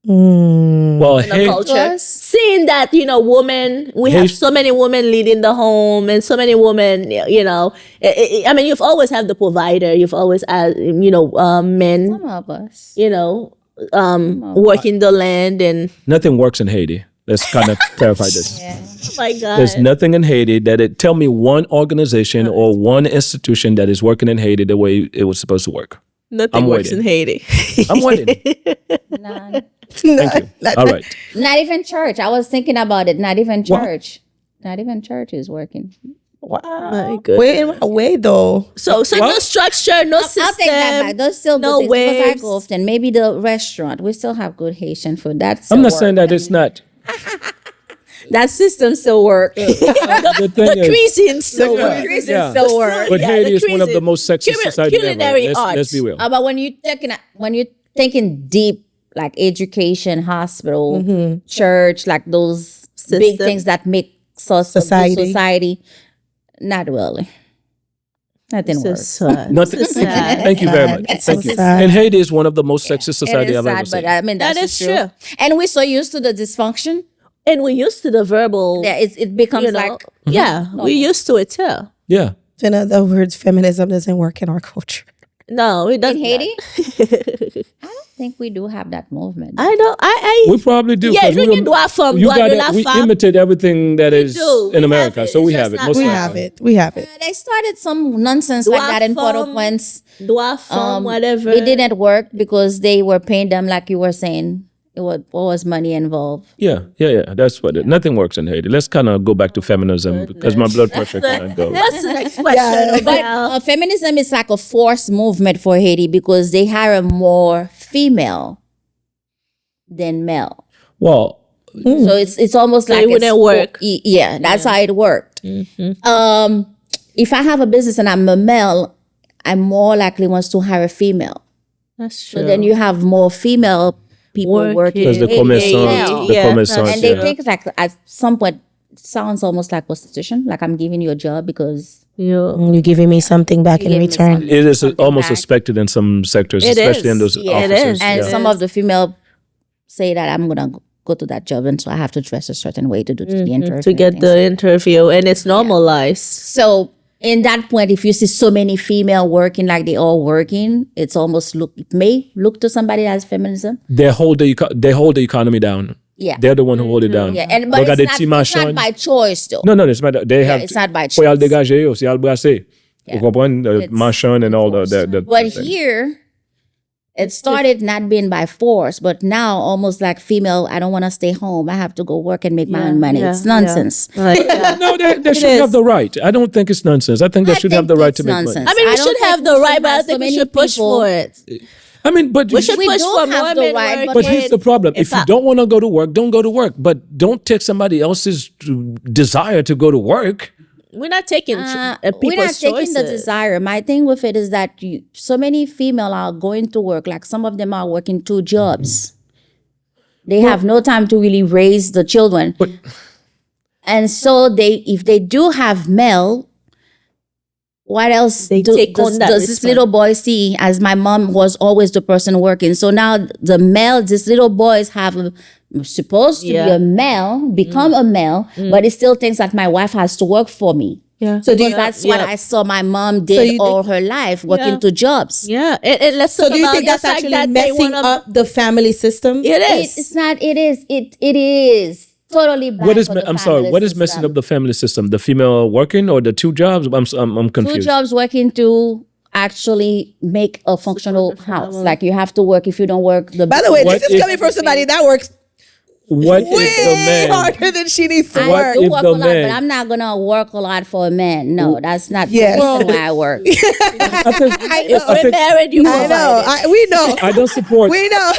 Well, The culture. Seeing that, women, we have Haitian- so many women leading the home and so many women, you've always had the provider. You've always had, men, Some of us. working the land and, nothing works in Haiti. Let's kind of clarify this. oh my God. There's nothing in Haiti tell me one organization or one institution that is working in Haiti the way it was supposed to work. Nothing I'm works waiting. in Haiti. I'm waiting. None. Thank you. All right. Not even church. I was thinking about it. Not even church. Not even church is working. Wow. Wait, in what way though? So no structure, no system. I'll take that back. Those still no good things. Because I waves. go often. Maybe the restaurant. We still have good Haitian food. That's I'm not saying that it's not. that system still work. The thing is, Cuisine still works. Yeah. still work. but Yeah, Haiti the is one of the cuisine. most sexist societies ever. Culinary Let's be real. But when you're thinking deep, like education, hospital, church, like those big System. things that make society, not really. Nothing works. Nothing. Thank you very much. Thank you. sad. And Haiti is one of the most sexist It society is I've ever sad, seen. but I mean That that's is the true. truth. And we're so used to the dysfunction And we're used to the verbal. that it becomes like we're used to it too. Yeah. In other words, feminism doesn't work in our culture. No, it doesn't. in Haiti. I don't think we do have that movement. I know. We probably do. Yeah, 'cause we can do our femme, you do our gotta- la we femme. imitate everything that is do. in We America. have it. So we It's have it. just Most not- We likely. have it. We have it. They started some nonsense Do like our that in femme, Port-au-Prince. Do our femme, whatever. It didn't work because they were paying them like you were saying. What was money involved? Yeah. That's what it. Nothing works in Haiti. Let's kind of go back to feminism because my blood pressure kind of goes. What's the next question? But feminism is like a forced movement for Haiti because they hire more female than male. Well, So it's almost like it wouldn't it's work. Yeah, that's how it worked. If I have a business and I'm a male, I'm more likely wants to hire a female. That's true. So then you have more female people working. because the commerçants, Yeah. And they think like at some point it sounds almost like prostitution, like I'm giving you a job because You're giving me something back in give me return. something. It is Something almost back. expected in some sectors, It especially in is. those Yeah, it offices. is. And Yeah. some of the female say that I'm gonna go to that job, and so I have to dress a certain way to do the interview. to get the interview, and it's normalized. So in that point, if you see so many female working like they all working, it's almost it may look to somebody as feminism. They hold the economy down. Yeah. They're the one who hold it down. Yeah, and but Regarde it's ti not machin. by choice though. No, it's matter. They have. it's not by Faut y aller choice. dégager aussi, y aller brasser. Vous comprenez? Machin and all the But thing. here, it started not being by force, but now almost like female, I don't want to stay home. I have to go work and make my own money. yeah, It's nonsense. No, they should have the right. I don't think it's nonsense. I think they should have the right to make money. I mean, we don't should think have the should right, but I have think so we many should push people- for it. I mean, but We should We push do for have more the men right, working. but here's the problem. If you don't want to go to work, don't go to work. But don't take somebody else's desire to go to work. We're not taking people's we're not taking choices. the desire. My thing with it is that so many female are going to work. Like some of them are working 2 jobs. They have no time to really raise the children. And so if they do have male, what else They take on that does this little boy see, as my mom was always the person working? So now these little boys supposed to be a male, become a male, but it still thinks that my wife has to work for me. Yeah. So That's what I saw my mom did all her life, working two jobs. Yeah. Let's So talk do you about think the that's fact actually that they messing wanna- up the family system? It is. It's not. It is. It is totally bad. I'm sorry. What is messing up the family system? The female working or the two jobs? I'm confused. Two jobs working to actually make a functional house. Like you have to work. If you don't work, By the way, What this is if- coming from somebody that works What if the way man? harder than she needs to I work. do if work the a lot, man- but I'm not gonna work a lot for a man. No, that's not Yes. the reason why I work. I think, If I we're think married, you I know. provide We know. I don't support. We know.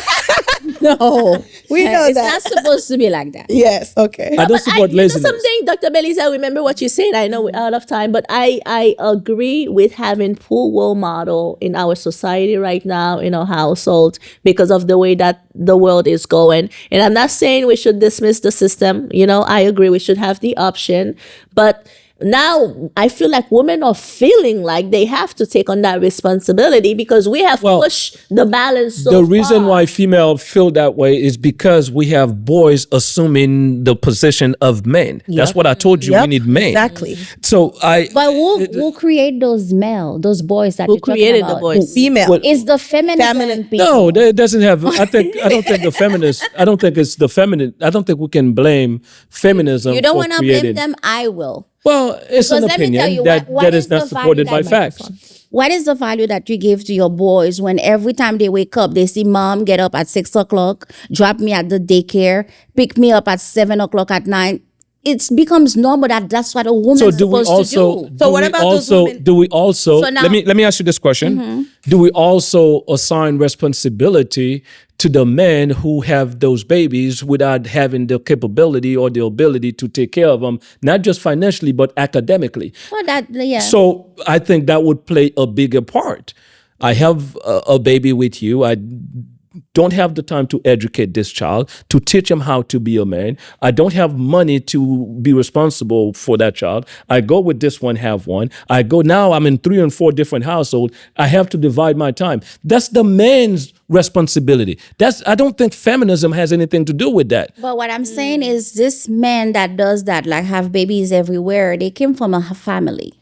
No, We know it's that. not supposed to be like that. Yes. Okay. I don't support you know laziness. something, Dr. Belisa, I remember what you said. I know we're out of time, but I agree with having poor role model in our society right now, in our household, because of the way that the world is going. And I'm not saying we should dismiss the system. I agree we should have the option, but now I feel like women are feeling like they have to take on that responsibility because we have Well, pushed the balance so The reason far. why female feel that way is because we have boys assuming the position of men. That's what I told you. We need men. Exactly. So But who create those boys that Who you're talking created the about? boys? Female. What- It's the feminine people. No, it doesn't have. I don't think the feminists. I don't think it's the feminine. I don't think we can blame feminism. You don't for want to blame creating. them. I will. Well, it's an Because let me tell opinion you, that what that is is not the value supported by that- facts. What is the value that you give to your boys when every time they wake up, they see mom get up at 6:00, drop me at the daycare, pick me up at 7:00 at night? It becomes normal that's what a woman So is do we supposed also? to do. So what about those women- Do we also? So now- let me ask you this question: Do we also assign responsibility to the men who have those babies without having the capability or the ability to take care of them, not just financially but academically? Well, yeah. So I think that would play a bigger part. I have a baby with you. I don't have the time to educate this child, to teach him how to be a man. I don't have money to be responsible for that child. I go with this one, have one. I go now, I'm in 3 and 4 different households. I have to divide my time. That's the man's responsibility. I don't think feminism has anything to do with that. But what I'm saying is this man that does that, like have babies everywhere, they came from a family.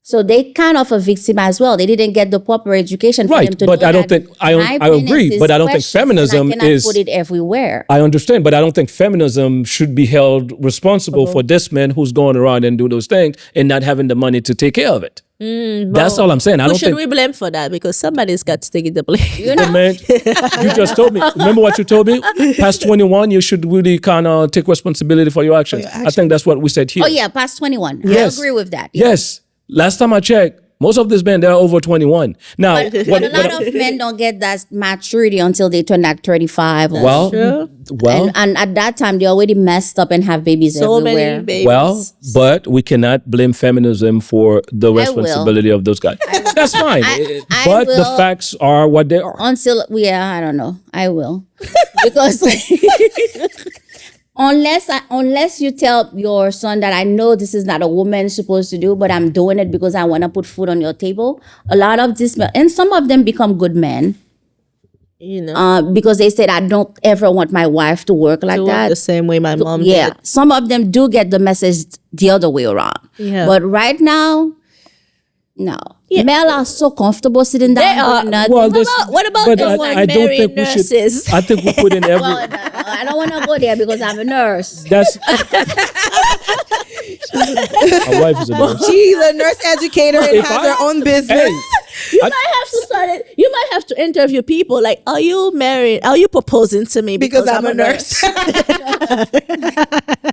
So they kind of a victim as well. They didn't get the proper education for them Right, to but know I don't that think I my agree, penis is but I don't think precious and feminism I cannot is. put it everywhere. I understand, but I don't think feminism should be held responsible for this man who's going around and do those things and not having the money to take care of it. That's all I'm saying. I Who don't should think we blame for that? Because somebody's got to take the blame. the man. You just told me. Remember what you told me? Past 21, you should really kind of take responsibility for your actions. I think that's what we said here. Oh yeah, past 21. Yes. I agree with that. Yes. Last time I checked, most of these men they're over 21. Now, But a lot of men don't get that maturity until they turn at 35. Or well, and at that time, they already messed up and have babies So everywhere. many babies. well, but we cannot blame feminism for the will. responsibility of those guys. That's fine. I But the will. facts are what they are. Until, I don't know. I will. Because unless you tell your son that I know this is not a woman supposed to do, but I'm doing it because I want to put food on your table. A lot of this, and some of them become good men. Because they said, I don't ever want my wife to work like To work that. the same way my mom Yeah, did. some of them do get the message the other way around. Yeah. But right now, no. Male are so comfortable sitting down. They are. doing nothing. Well, What about but the I don't married think we should. nurses? I think we put in every. Well, I don't want to go there because I'm a nurse. That's. My wife is a nurse. She's a nurse educator and If has I- her own business. Hey, You might have to start it. You might have to interview people like, are you married? Are you proposing to me Because I'm a nurse.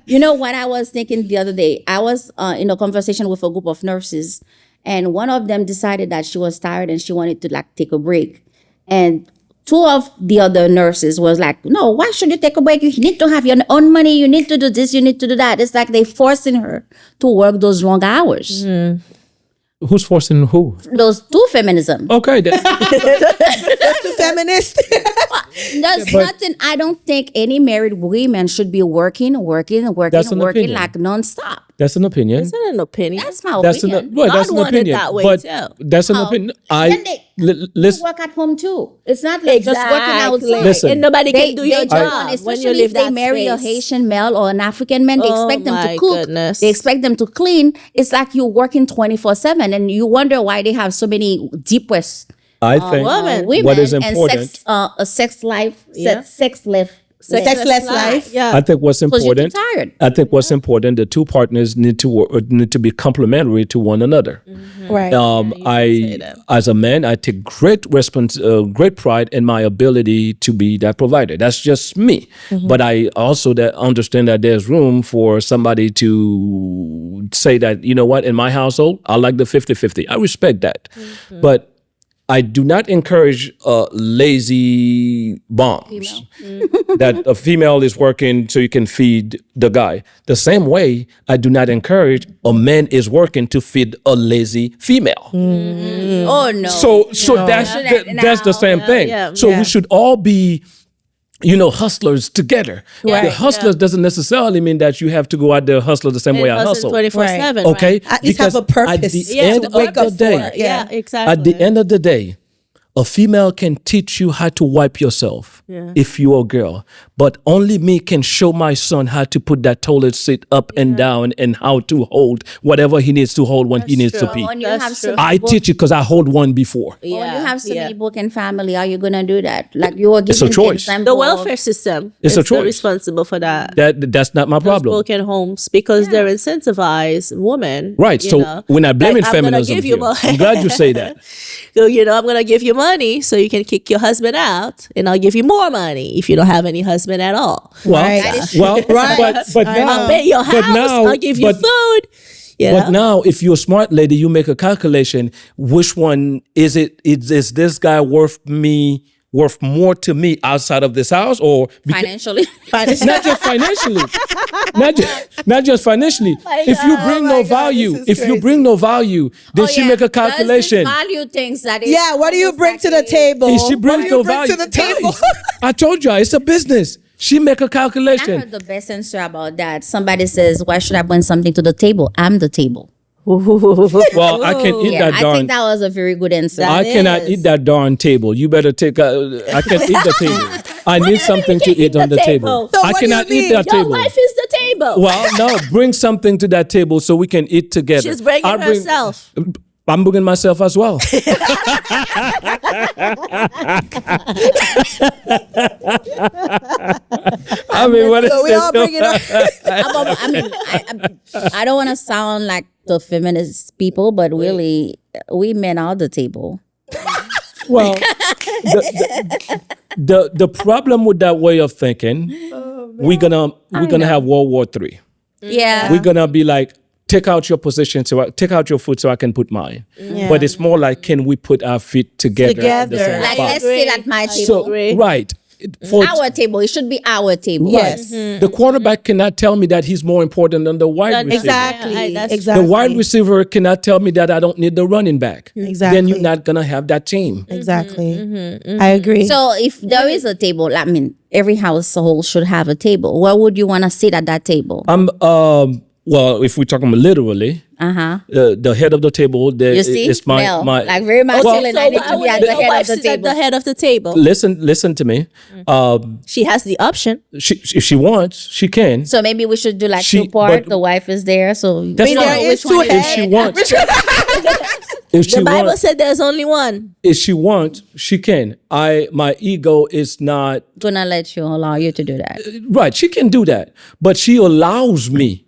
You know what I was thinking the other day? I was in a conversation with a group of nurses, and one of them decided that she was tired and she wanted to take a break. And 2 of the other nurses was like, no, why should you take a break? You need to have your own money. You need to do this. You need to do that. It's like they forcing her to work those long hours. who's forcing who? Those 2 feminism. Okay, then. Feminist. There's nothing. I don't think any married women should be working That's an opinion. like nonstop. That's an opinion. It's not an opinion. That's my That's opinion. well, God that's an wanted opinion. that way but too. that's an How? opinion. Then they Listen. work at home too. It's not like just working outside. Listen. And nobody They, can do they your just job want, when you especially leave if they that marry a space. Haitian male or an African man, they Oh expect them my to cook. goodness. They expect them to clean. It's like you're working 24/7, and you wonder why they have so many depressed I think women. women what is and important. a sex life, Yeah. sex life. Sexless life. Yeah. I think what's Because you're too important. tired. I think what's important. The two partners need to be complementary to one another. Right. As a man, I take great pride in my ability to be that provider. That's just me. But I also understand that there's room for somebody to say that, you know what, in my household, I like the 50-50. I respect that. But I do not encourage lazy bombs. That a female is working so you can feed the guy. The same way, I do not encourage a man is working to feed a lazy female. Oh no. So that's the same thing. So we should all be, hustlers together. The hustlers doesn't necessarily mean that you have to go out there hustle the same way I hustle. 24/7. Okay, At least have a purpose. At the end to of wake the up day, for. Yeah, exactly. at the end of the day, a female can teach you how to wipe yourself if you're a girl, but only me can show my son how to put that toilet seat up and down and how to hold whatever he needs to hold when he needs to pee. When you That's have true. so I teach it because I hold one before. when you have so many broken family, are you gonna do that? Like you are It's a giving choice. example The of- welfare system It's a is choice. responsible for that. That's not my problem. Broken homes because they're incentivized women. Right. you So know. we're not blaming Like, I'm gonna feminism give you here. more. I'm glad you say that. So, I'm going to give you money so you can kick your husband out, and I'll give you more money if you don't have any husband at all. Well, Right. but now, I'll pay your house. but now, I'll give you but- food. But now, if you're a smart lady, you make a calculation. Which one is it? Is this guy worth more to me outside of this house, or financially. not just financially, not just financially? If you bring no value, then she make a calculation. Value things that is Yeah, what do you bring to the table? If she What brings do you no bring value to the table? I told you, it's a business. She make a I calculation. heard the best answer about that. Somebody says, "Why should I bring something to the table? I'm the table." Well, I can eat Yeah, that I darn. think that was a very good answer. I cannot is. eat that darn table. You better take. I can't eat the table. I need something to eat on the table. So I what do you cannot mean? eat that Your table. wife is the table. Well, no, bring something to that table so we can eat together. She's bringing I'll bring- herself. I'm bringing myself as well. I mean, what is So we this? all bring it up. I don't want to sound like the feminist people, but really, we men are the table. Well, the problem with that way of thinking, we're gonna have World War III. Yeah. We're gonna be like, take out your position, take out your foot so I can put mine. But it's more like, can we put our feet together? At the Together. same Like, spot? let's sit at my table. So right. For Our table. It should be our table. Yes. the quarterback cannot tell me that he's more important than the wide receiver. Exactly. Yeah, that's The Exactly. wide receiver cannot tell me that I don't need the running back. Exactly. Then you're not gonna have that team. Exactly. I agree. So if there is a table, I mean, every household should have a table. Where would you want to sit at that table? Well, if we're talking literally, the head of the table, You see, it's my Mel, my. like very masculine. I need to be at the your head wife of the sit at the table. head of the table? Listen to me. She has the option. If she wants, she can. So maybe we should do like She- two part. but- The wife is there, so That's we don't fine. know There which is two one is If she head. wants, if she The Bible wants, said there's only one. if she wants, she can. My ego is not Gonna let you allow you to do that, right. She can do that, but she allows me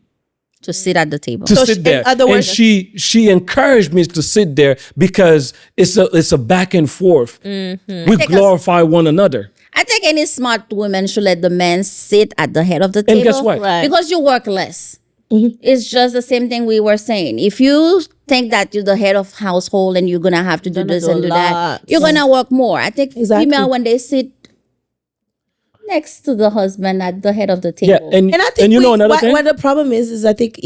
to sit at the table. to So sit in there, other and words- she encouraged me to sit there because it's a back and forth. We glorify one another. I think any smart woman should let the man sit at the head of the table. guess what? Right. Because you work less. It's just the same thing we were saying. If you think that you're the head of household and you're gonna have to do this do and a do that, lot. you're gonna work more. I think Exactly. female when they sit next to the husband at the head of the table. Yeah, and And I think you know another thing. what the problem is I think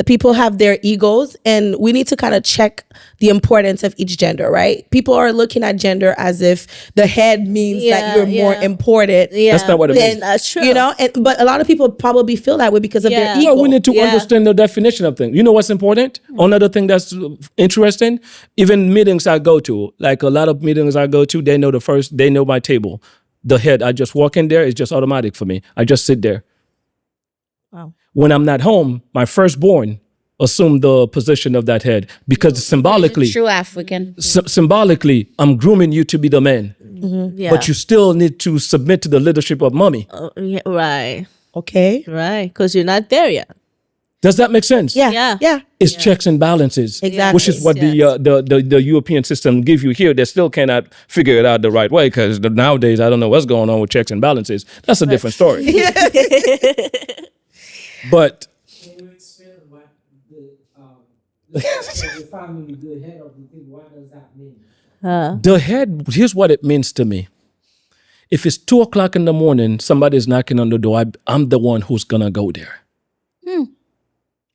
people have their egos, and we need to kind of check the importance of each gender, right? People are looking at gender as if the head means that you're more important. Yeah. That's not what it means. That's true. You know, but a lot of people probably feel that way because of their Yeah. ego. No, we need to understand the definition of things. You know what's important? Another thing that's interesting, even meetings I go to, like a lot of meetings I go to, they know my table. The head, I just walk in there, it's just automatic for me. I just sit there. Wow. When I'm not home, my firstborn assume the position of that head because symbolically, True African. symbolically, I'm grooming you to be the man. Yeah. But you still need to submit to the leadership of mommy. Yeah, right. Okay. Right. Because you're not there yet. Does that make sense? Yeah. It's checks and balances, Exactly. which is what the European system give you here. They still cannot figure it out the right way because nowadays I don't know what's going on with checks and balances. That's a different story. But the head, here's what it means to me. If it's 2:00 in the morning, somebody's knocking on the door, I'm the one who's gonna go there.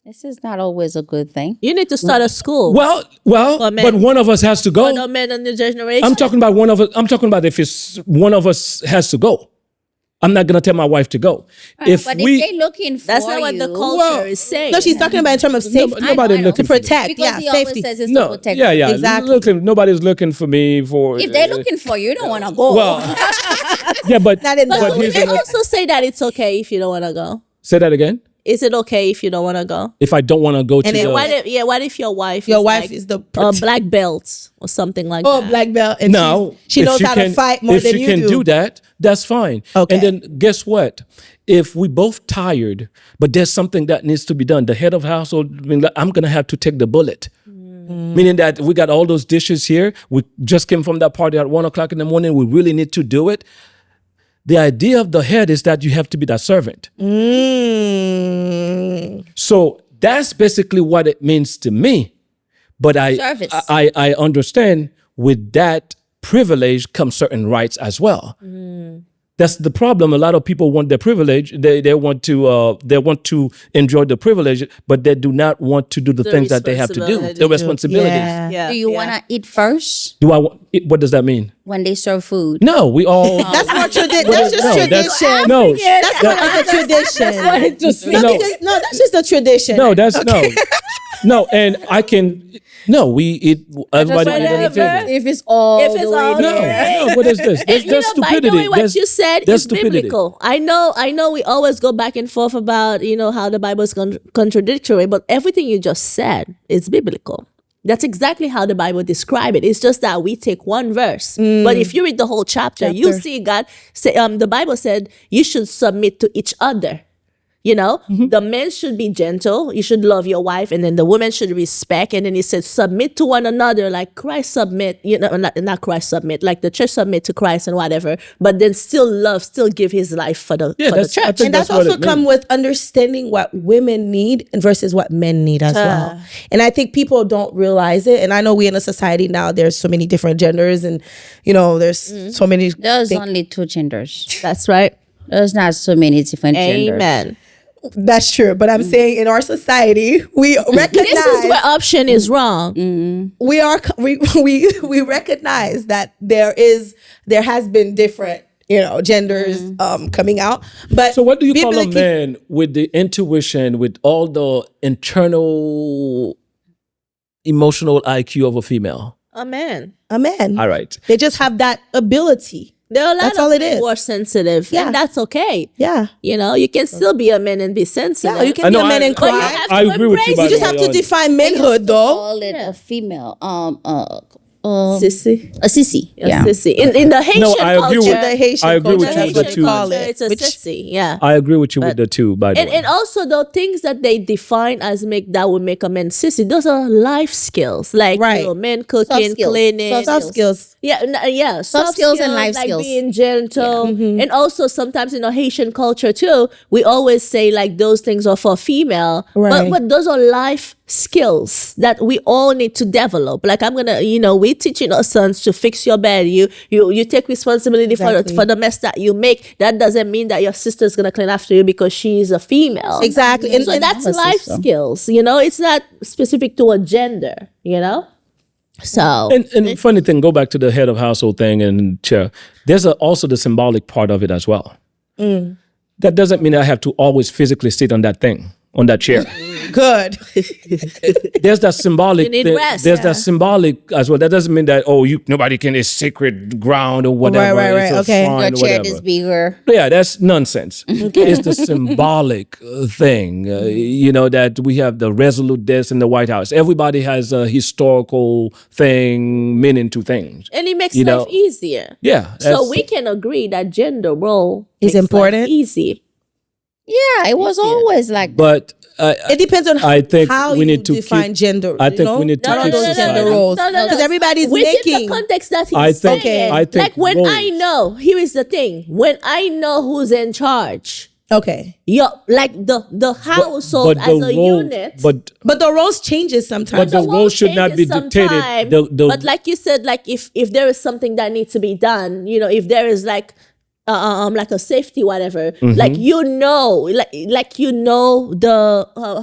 This is not always a good thing. You need to start a school. Well, For men. but one of us has to go. For the men in the generation. I'm talking about one of us. I'm talking about if it's one of us has to go. I'm not gonna tell my wife to go. If But we, if they're looking for That's not what the culture is saying. No, she's talking about in terms of safety. nobody I know. looking To for me. protect. because Yeah, he safety. always says it's No, to protect. yeah. Exactly. Nobody's looking for me for. If they're looking for you, you don't want to go. well, yeah, but Not in but that But here's they another- also say that it's okay if you don't want to go. say that again. Is it okay if you don't want to go? If I don't want to go to And the, then What if your wife Your is wife like is the a black belt or something like that? black belt, and now she if knows how to fight more if than she you can do. do that, that's fine. Okay. And then guess what? If we both tired, but there's something that needs to be done, the head of household, I'm gonna have to take the bullet. Meaning that we got all those dishes here. We just came from that party at 1:00 in the morning. We really need to do it. The idea of the head is that you have to be that servant. So that's basically what it means to me. But Service. I understand with that privilege comes certain rights as well. That's the problem. A lot of people want their privilege. They want to enjoy the privilege, but they do not want to do the things that they have to do. The responsibilities. Yeah. Yeah. Do you want to eat first Do I want? What does that mean? when they serve food? No, we all. That's more tradition. That's just no, tradition. no, That's more like a tradition. no, That's just a tradition. no, that's no, and I can. No, we eat. Everybody eat anything. If it's all If it's the way all there. No, what is this? That's, You that's know, by the stupidity. way, what you said that's is stupidity. biblical. I know we always go back and forth about, how the Bible is contradictory, but everything you just said is biblical. That's exactly how the Bible describes it. It's just that we take one verse. But if you read the whole chapter, you see God say, the Bible said you should submit to each other. The men should be gentle. You should love your wife, and then the woman should respect. And then he said, submit to one another, like Christ submit. Not Christ submit, like the church submit to Christ and whatever. But then still love, still give his life for the that's- I church. think And that's what also it come means. with understanding what women need versus what men need as well. And I think people don't realize it. And I know we in a society now, there's so many different genders, and there's so many. There's only two genders. That's right. There's not so many different genders. Amen. That's true, but I'm saying in our society, we recognize This is where option is wrong. we recognize that there has been different genders coming out. But So what do you call a biblically- man with the intuition, with all the internal emotional IQ of a female? Amen. A man. All right. They just have that ability. There are a lot That's of all it men is. who are sensitive, Yeah. and that's okay. Yeah. You can still be a man and be sensitive. Yeah, you I can be know, a man and But you cry. have I to agree with you, embrace by You the just way, have to on- define manhood, though. Call it a female. Sissy. A sissy. Yeah. Sissy. In the Haitian I agree culture, with- The Haitian I agree with culture, you that's with what the they two. call it. It's a sissy, yeah. I agree with you with the two, by the way. And also the things that they define as that would make a man sissy, those are life skills, like Right. men cooking, skills. cleaning, Soft skills. yeah, Soft skills and life like skills. being gentle, and also sometimes in Haitian culture too, we always say like those things are for female, Right. but those are life skills that we all need to develop. Like I'm gonna, we teaching our sons to fix your bed. You take responsibility for the mess that you make. That doesn't mean that your sister's gonna clean after you because she's a female. Exactly. And so that's life skills. You know, it's not specific to a gender. You know. So and the funny thing, go back to the head of household thing and chair. There's also the symbolic part of it as well. That doesn't mean I have to always physically sit on that thing, on that chair. Good. There's that symbolic. You need rest, there's that symbolic as well. That doesn't mean that nobody can. It's sacred ground or whatever. Right. It's a Okay. shrine Your or chair whatever. is bigger. Yeah, that's nonsense. It's the symbolic thing, that we have the resolute desk in the White House. Everybody has a historical thing, meaning to things. and it makes life easier. Yeah. So we can agree that gender role Is makes important. life easy. Yeah, it was always like that. But It depends on I think how we you need to define gender. I think we need to not keep all those society. gender roles. No. Because everybody's Within making. the context that he's I think- saying. I think like when roles. I know, here is the thing. When I know who's in charge, Okay. like the household as a unit. But But the roles changes sometimes. But the role should not be changes dictated. sometime. But like you said, like if there is something that needs to be done, if there is like a safety whatever, like the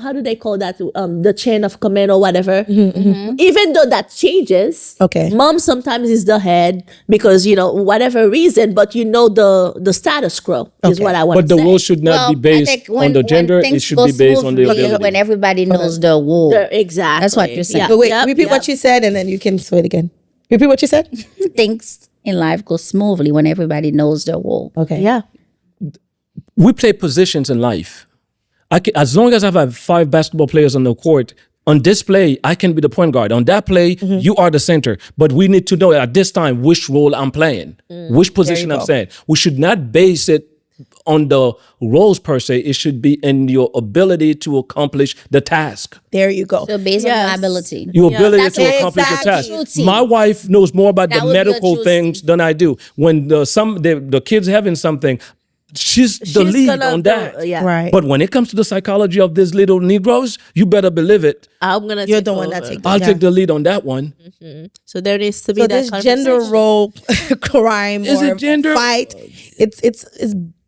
how do they call that, the chain of command or whatever, even though that changes. Okay. Mom sometimes is the head because whatever reason, but the status quo is what I want but to the say. role should not be I based think on the gender. It things should go be based on the smoothly ability. when everybody knows their role. Exactly. That's what you're saying. Yeah. But wait, Yep, repeat what you said and then you can say it again. Repeat what you said? Things in life go smoothly when everybody knows their role. Okay. Yeah. We play positions in life. As long as I have 5 basketball players on the court, on this play, I can be the point guard. On that play, you are the center. But we need to know at this time which role I'm playing, which position I'm saying. We should not base it on the roles per se. It should be in your ability to accomplish the task. There you go. So based on Yes. your ability. Your ability That's to it. accomplish the task. Exactly. My wife knows more about That the would be a medical true things than I do. When the kids having something, she's the lead on that. Yeah. Right. But when it comes to the psychology of these little Negroes, you better believe it. I'm gonna. You're take the one over. that takes I'll Yeah. take the lead on that one. So there needs to be So that this gender conversation. role crime Is or it gender? fight, it's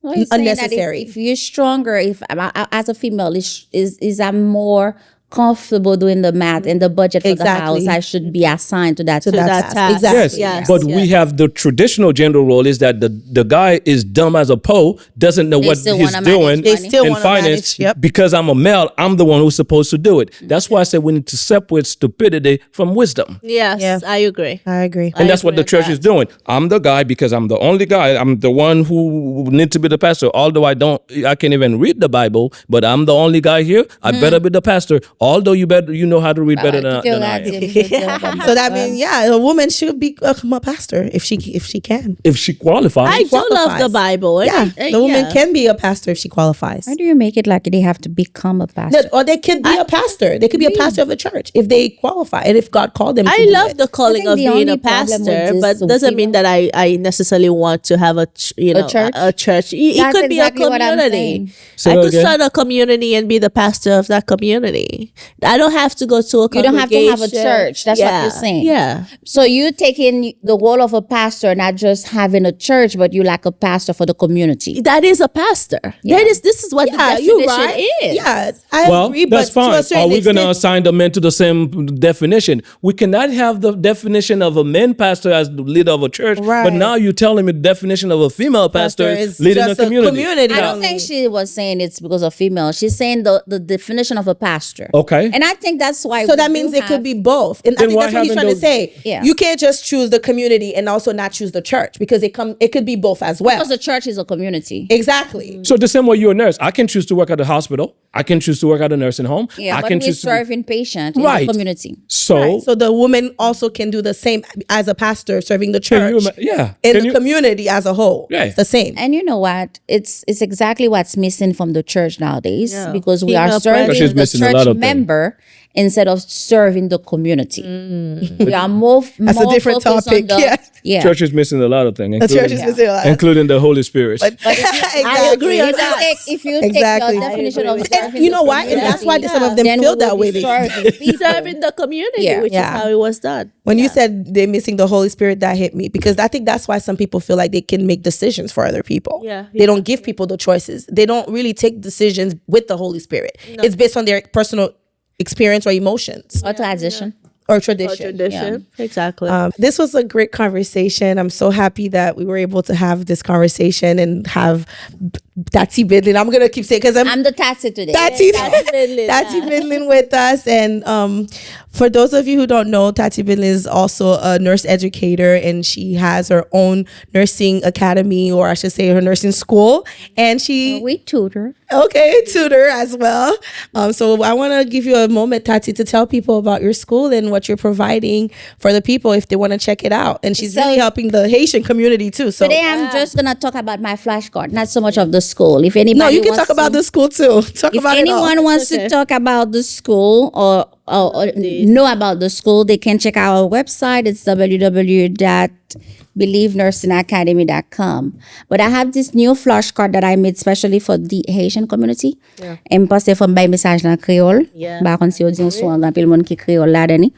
Well, he's saying that unnecessary. If you're stronger, if as a female, is I'm more comfortable doing the math and the budget for the Exactly. house, I should be assigned to that that task. Exactly. Exactly. Yes, but we have the traditional gender role is that the guy is dumb as a pole, doesn't know what still he's wanna doing manage They still in wanna finance. manage, yep. Because I'm a male, I'm the one who's supposed to do it. That's why I said we need to separate stupidity from wisdom. Yes, Yeah. I agree. I agree. And that's what agree the church with is doing. I'm the guy because I'm the only guy. I'm the one who needs to be the pastor. Although I can't even read the Bible, but I'm the only guy here. I better be the pastor. Although you know how to read better than I am. So that means, a woman should become a pastor if she can. If she qualifies. I do love the Bible. Yeah, the woman can be a pastor if she qualifies. Why do you make it like they have to become a pastor? Or they could be a pastor. They could be a pastor of a church if they qualify and if God called them. to I do love it. the calling I of think the being a only problem with pastor, this but doesn't mean that I necessarily want to have a church? A church. It That's could exactly be a what I'm community. saying. Say I that could again? start a community and be the pastor of that community. I don't have to go to a You don't have to have a congregation. church. That's what you're saying. Yeah. So you taking the role of a pastor, not just having a church, but you like a pastor for the community. That is a pastor. This is what the you're definition right. is. Yeah, I Well, agree. that's but to a fine. certain Are we going to extent- assign the men to the same definition? We cannot have the definition of a man pastor as the leader of a church, but Right. now you're telling me the definition of a female pastor is leading a just community. I don't think she was saying it's because of female. She's saying the definition of a pastor. Okay. And I think that's why. So that means it could be both. And I Then think why that's what he's haven't trying to those- say. Yeah. You can't just choose the community and also not choose the church because it could be both as well. because the church is a community. Exactly. So the same way you're a nurse, I can choose to work at a hospital. I can choose to work at a nursing home. Yeah, I but can we're choose to. serving patient in Right. the community. So, So the woman also can do the same as a pastor serving the can you church yeah. in Can the you- community as a whole. Yeah. It's the same. And you know what? It's exactly what's missing from the church nowadays Yeah. because we Female are serving She's the missing a lot church of things. member instead of serving the community. We are more That's a different focused topic. on the, Yeah. Church is missing a lot of things, The church is missing a lot. including the Holy Spirit. I agree on that. If you Exactly. take your definition of And serving you know the why? And that's why community, some of them then feel we that will way. be serving people. Serving the community, Yeah. which Yeah. is how it was done. When you said they're missing the Holy Spirit, that hit me because I think that's why some people feel like they can make decisions for other people. Yeah. They don't give people the choices. They don't really take decisions with the Holy Spirit. It's based on their personal experience or emotions Or tradition. or tradition. Tradition. Exactly. This was a great conversation. I'm so happy that we were able to have this conversation and have Tati Bidlin. I'm gonna keep saying because I'm the Tatsi today. Tati Bidlin. Tati Bidlin with us. And for those of you who don't know, Tati Bidlin is also a nurse educator, and she has her own nursing academy, or I should say her nursing school. And she We tutor. tutor as well. So I want to give you a moment, Tati, to tell people about your school and what you're providing for the people if they want to check it out. And she's really helping the Haitian community too. So Today I'm just gonna talk about my flashcard, not so much of the school. If anybody no, you can wants talk about to, the school too. Talk if about it all. anyone wants to talk about the school or know about the school, they can check our website. It's www.believenursingacademy.com. But I have this new flashcard that I made specially for the Haitian community. And passe from by message in Creole. Ba kon si yo din sou an pile moun ki Creole la dani.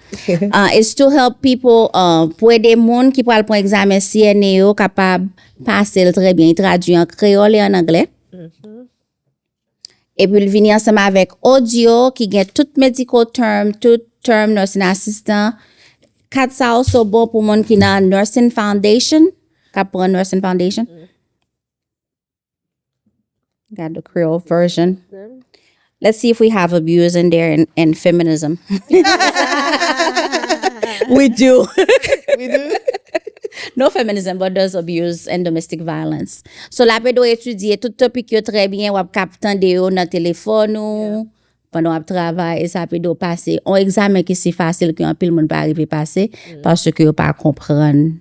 It's to help people pour aider moun qui pral pon examen CNA yo capable passer le très bien, traduit en créole et en anglais. Et puis, il vient ensemble avec audio qui gagne tout medical term, tout term nursing assistant. 4 ça aussi bon pour moun qui na nursing foundation, qui prend nursing foundation. Got the Creole version. Let's see if we have abuse in there and feminism. We do. We do. No feminism, but there's abuse and domestic violence. So, la pe do étudier tout topic yo très bien, wap kap tande yo nan téléphone ou, pendant wap travail, et ça pe do passe. On examen ki si facile ki an pile moun pa arrive passe, parce que yo pa comprendre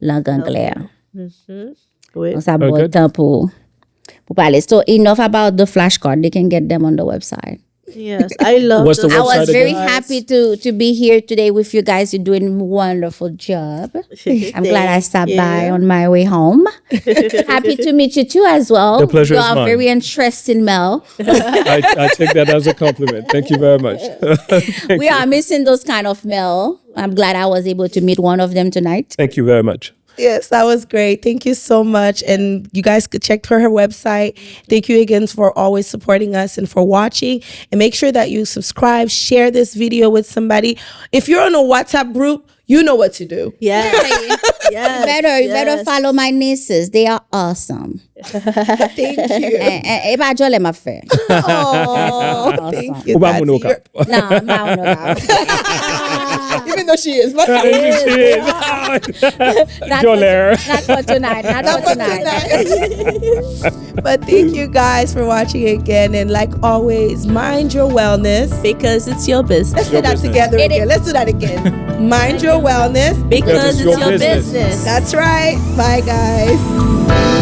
langue anglais. Oui. On sa bon temps pour parler. So, enough about the flashcard. They can get them on the website. Yes, I love What's the I was website very again? happy to be here today with you guys. You're doing a wonderful job. I'm glad I stopped by on my way home. Happy to meet you too as well. The pleasure you is are mine. very interesting, Mel. I take that as a compliment. Thank you very much. We are missing those kind of Mel. I'm glad I was able to meet one of them tonight. Thank you very much. Yes, that was great. Thank you so much. And you guys could check her website. Thank you again for always supporting us and for watching. And make sure that you subscribe, share this video with somebody. If you're on a WhatsApp group, you know what to do. Yes. You better follow my nieces. They are awesome. Thank you. Et pas Jolie m'a fait. Oh, thank you. Ou ba Tati. moun ou kap? No, no. Even though she is. But Jolaire. Not for tonight. Not for tonight. But thank you guys for watching again. And like always, mind your wellness. Because it's your business. Let's say that business. together again. Let's do that again. Mind your wellness. Because it's it's your your business. business. That's right. Bye, guys.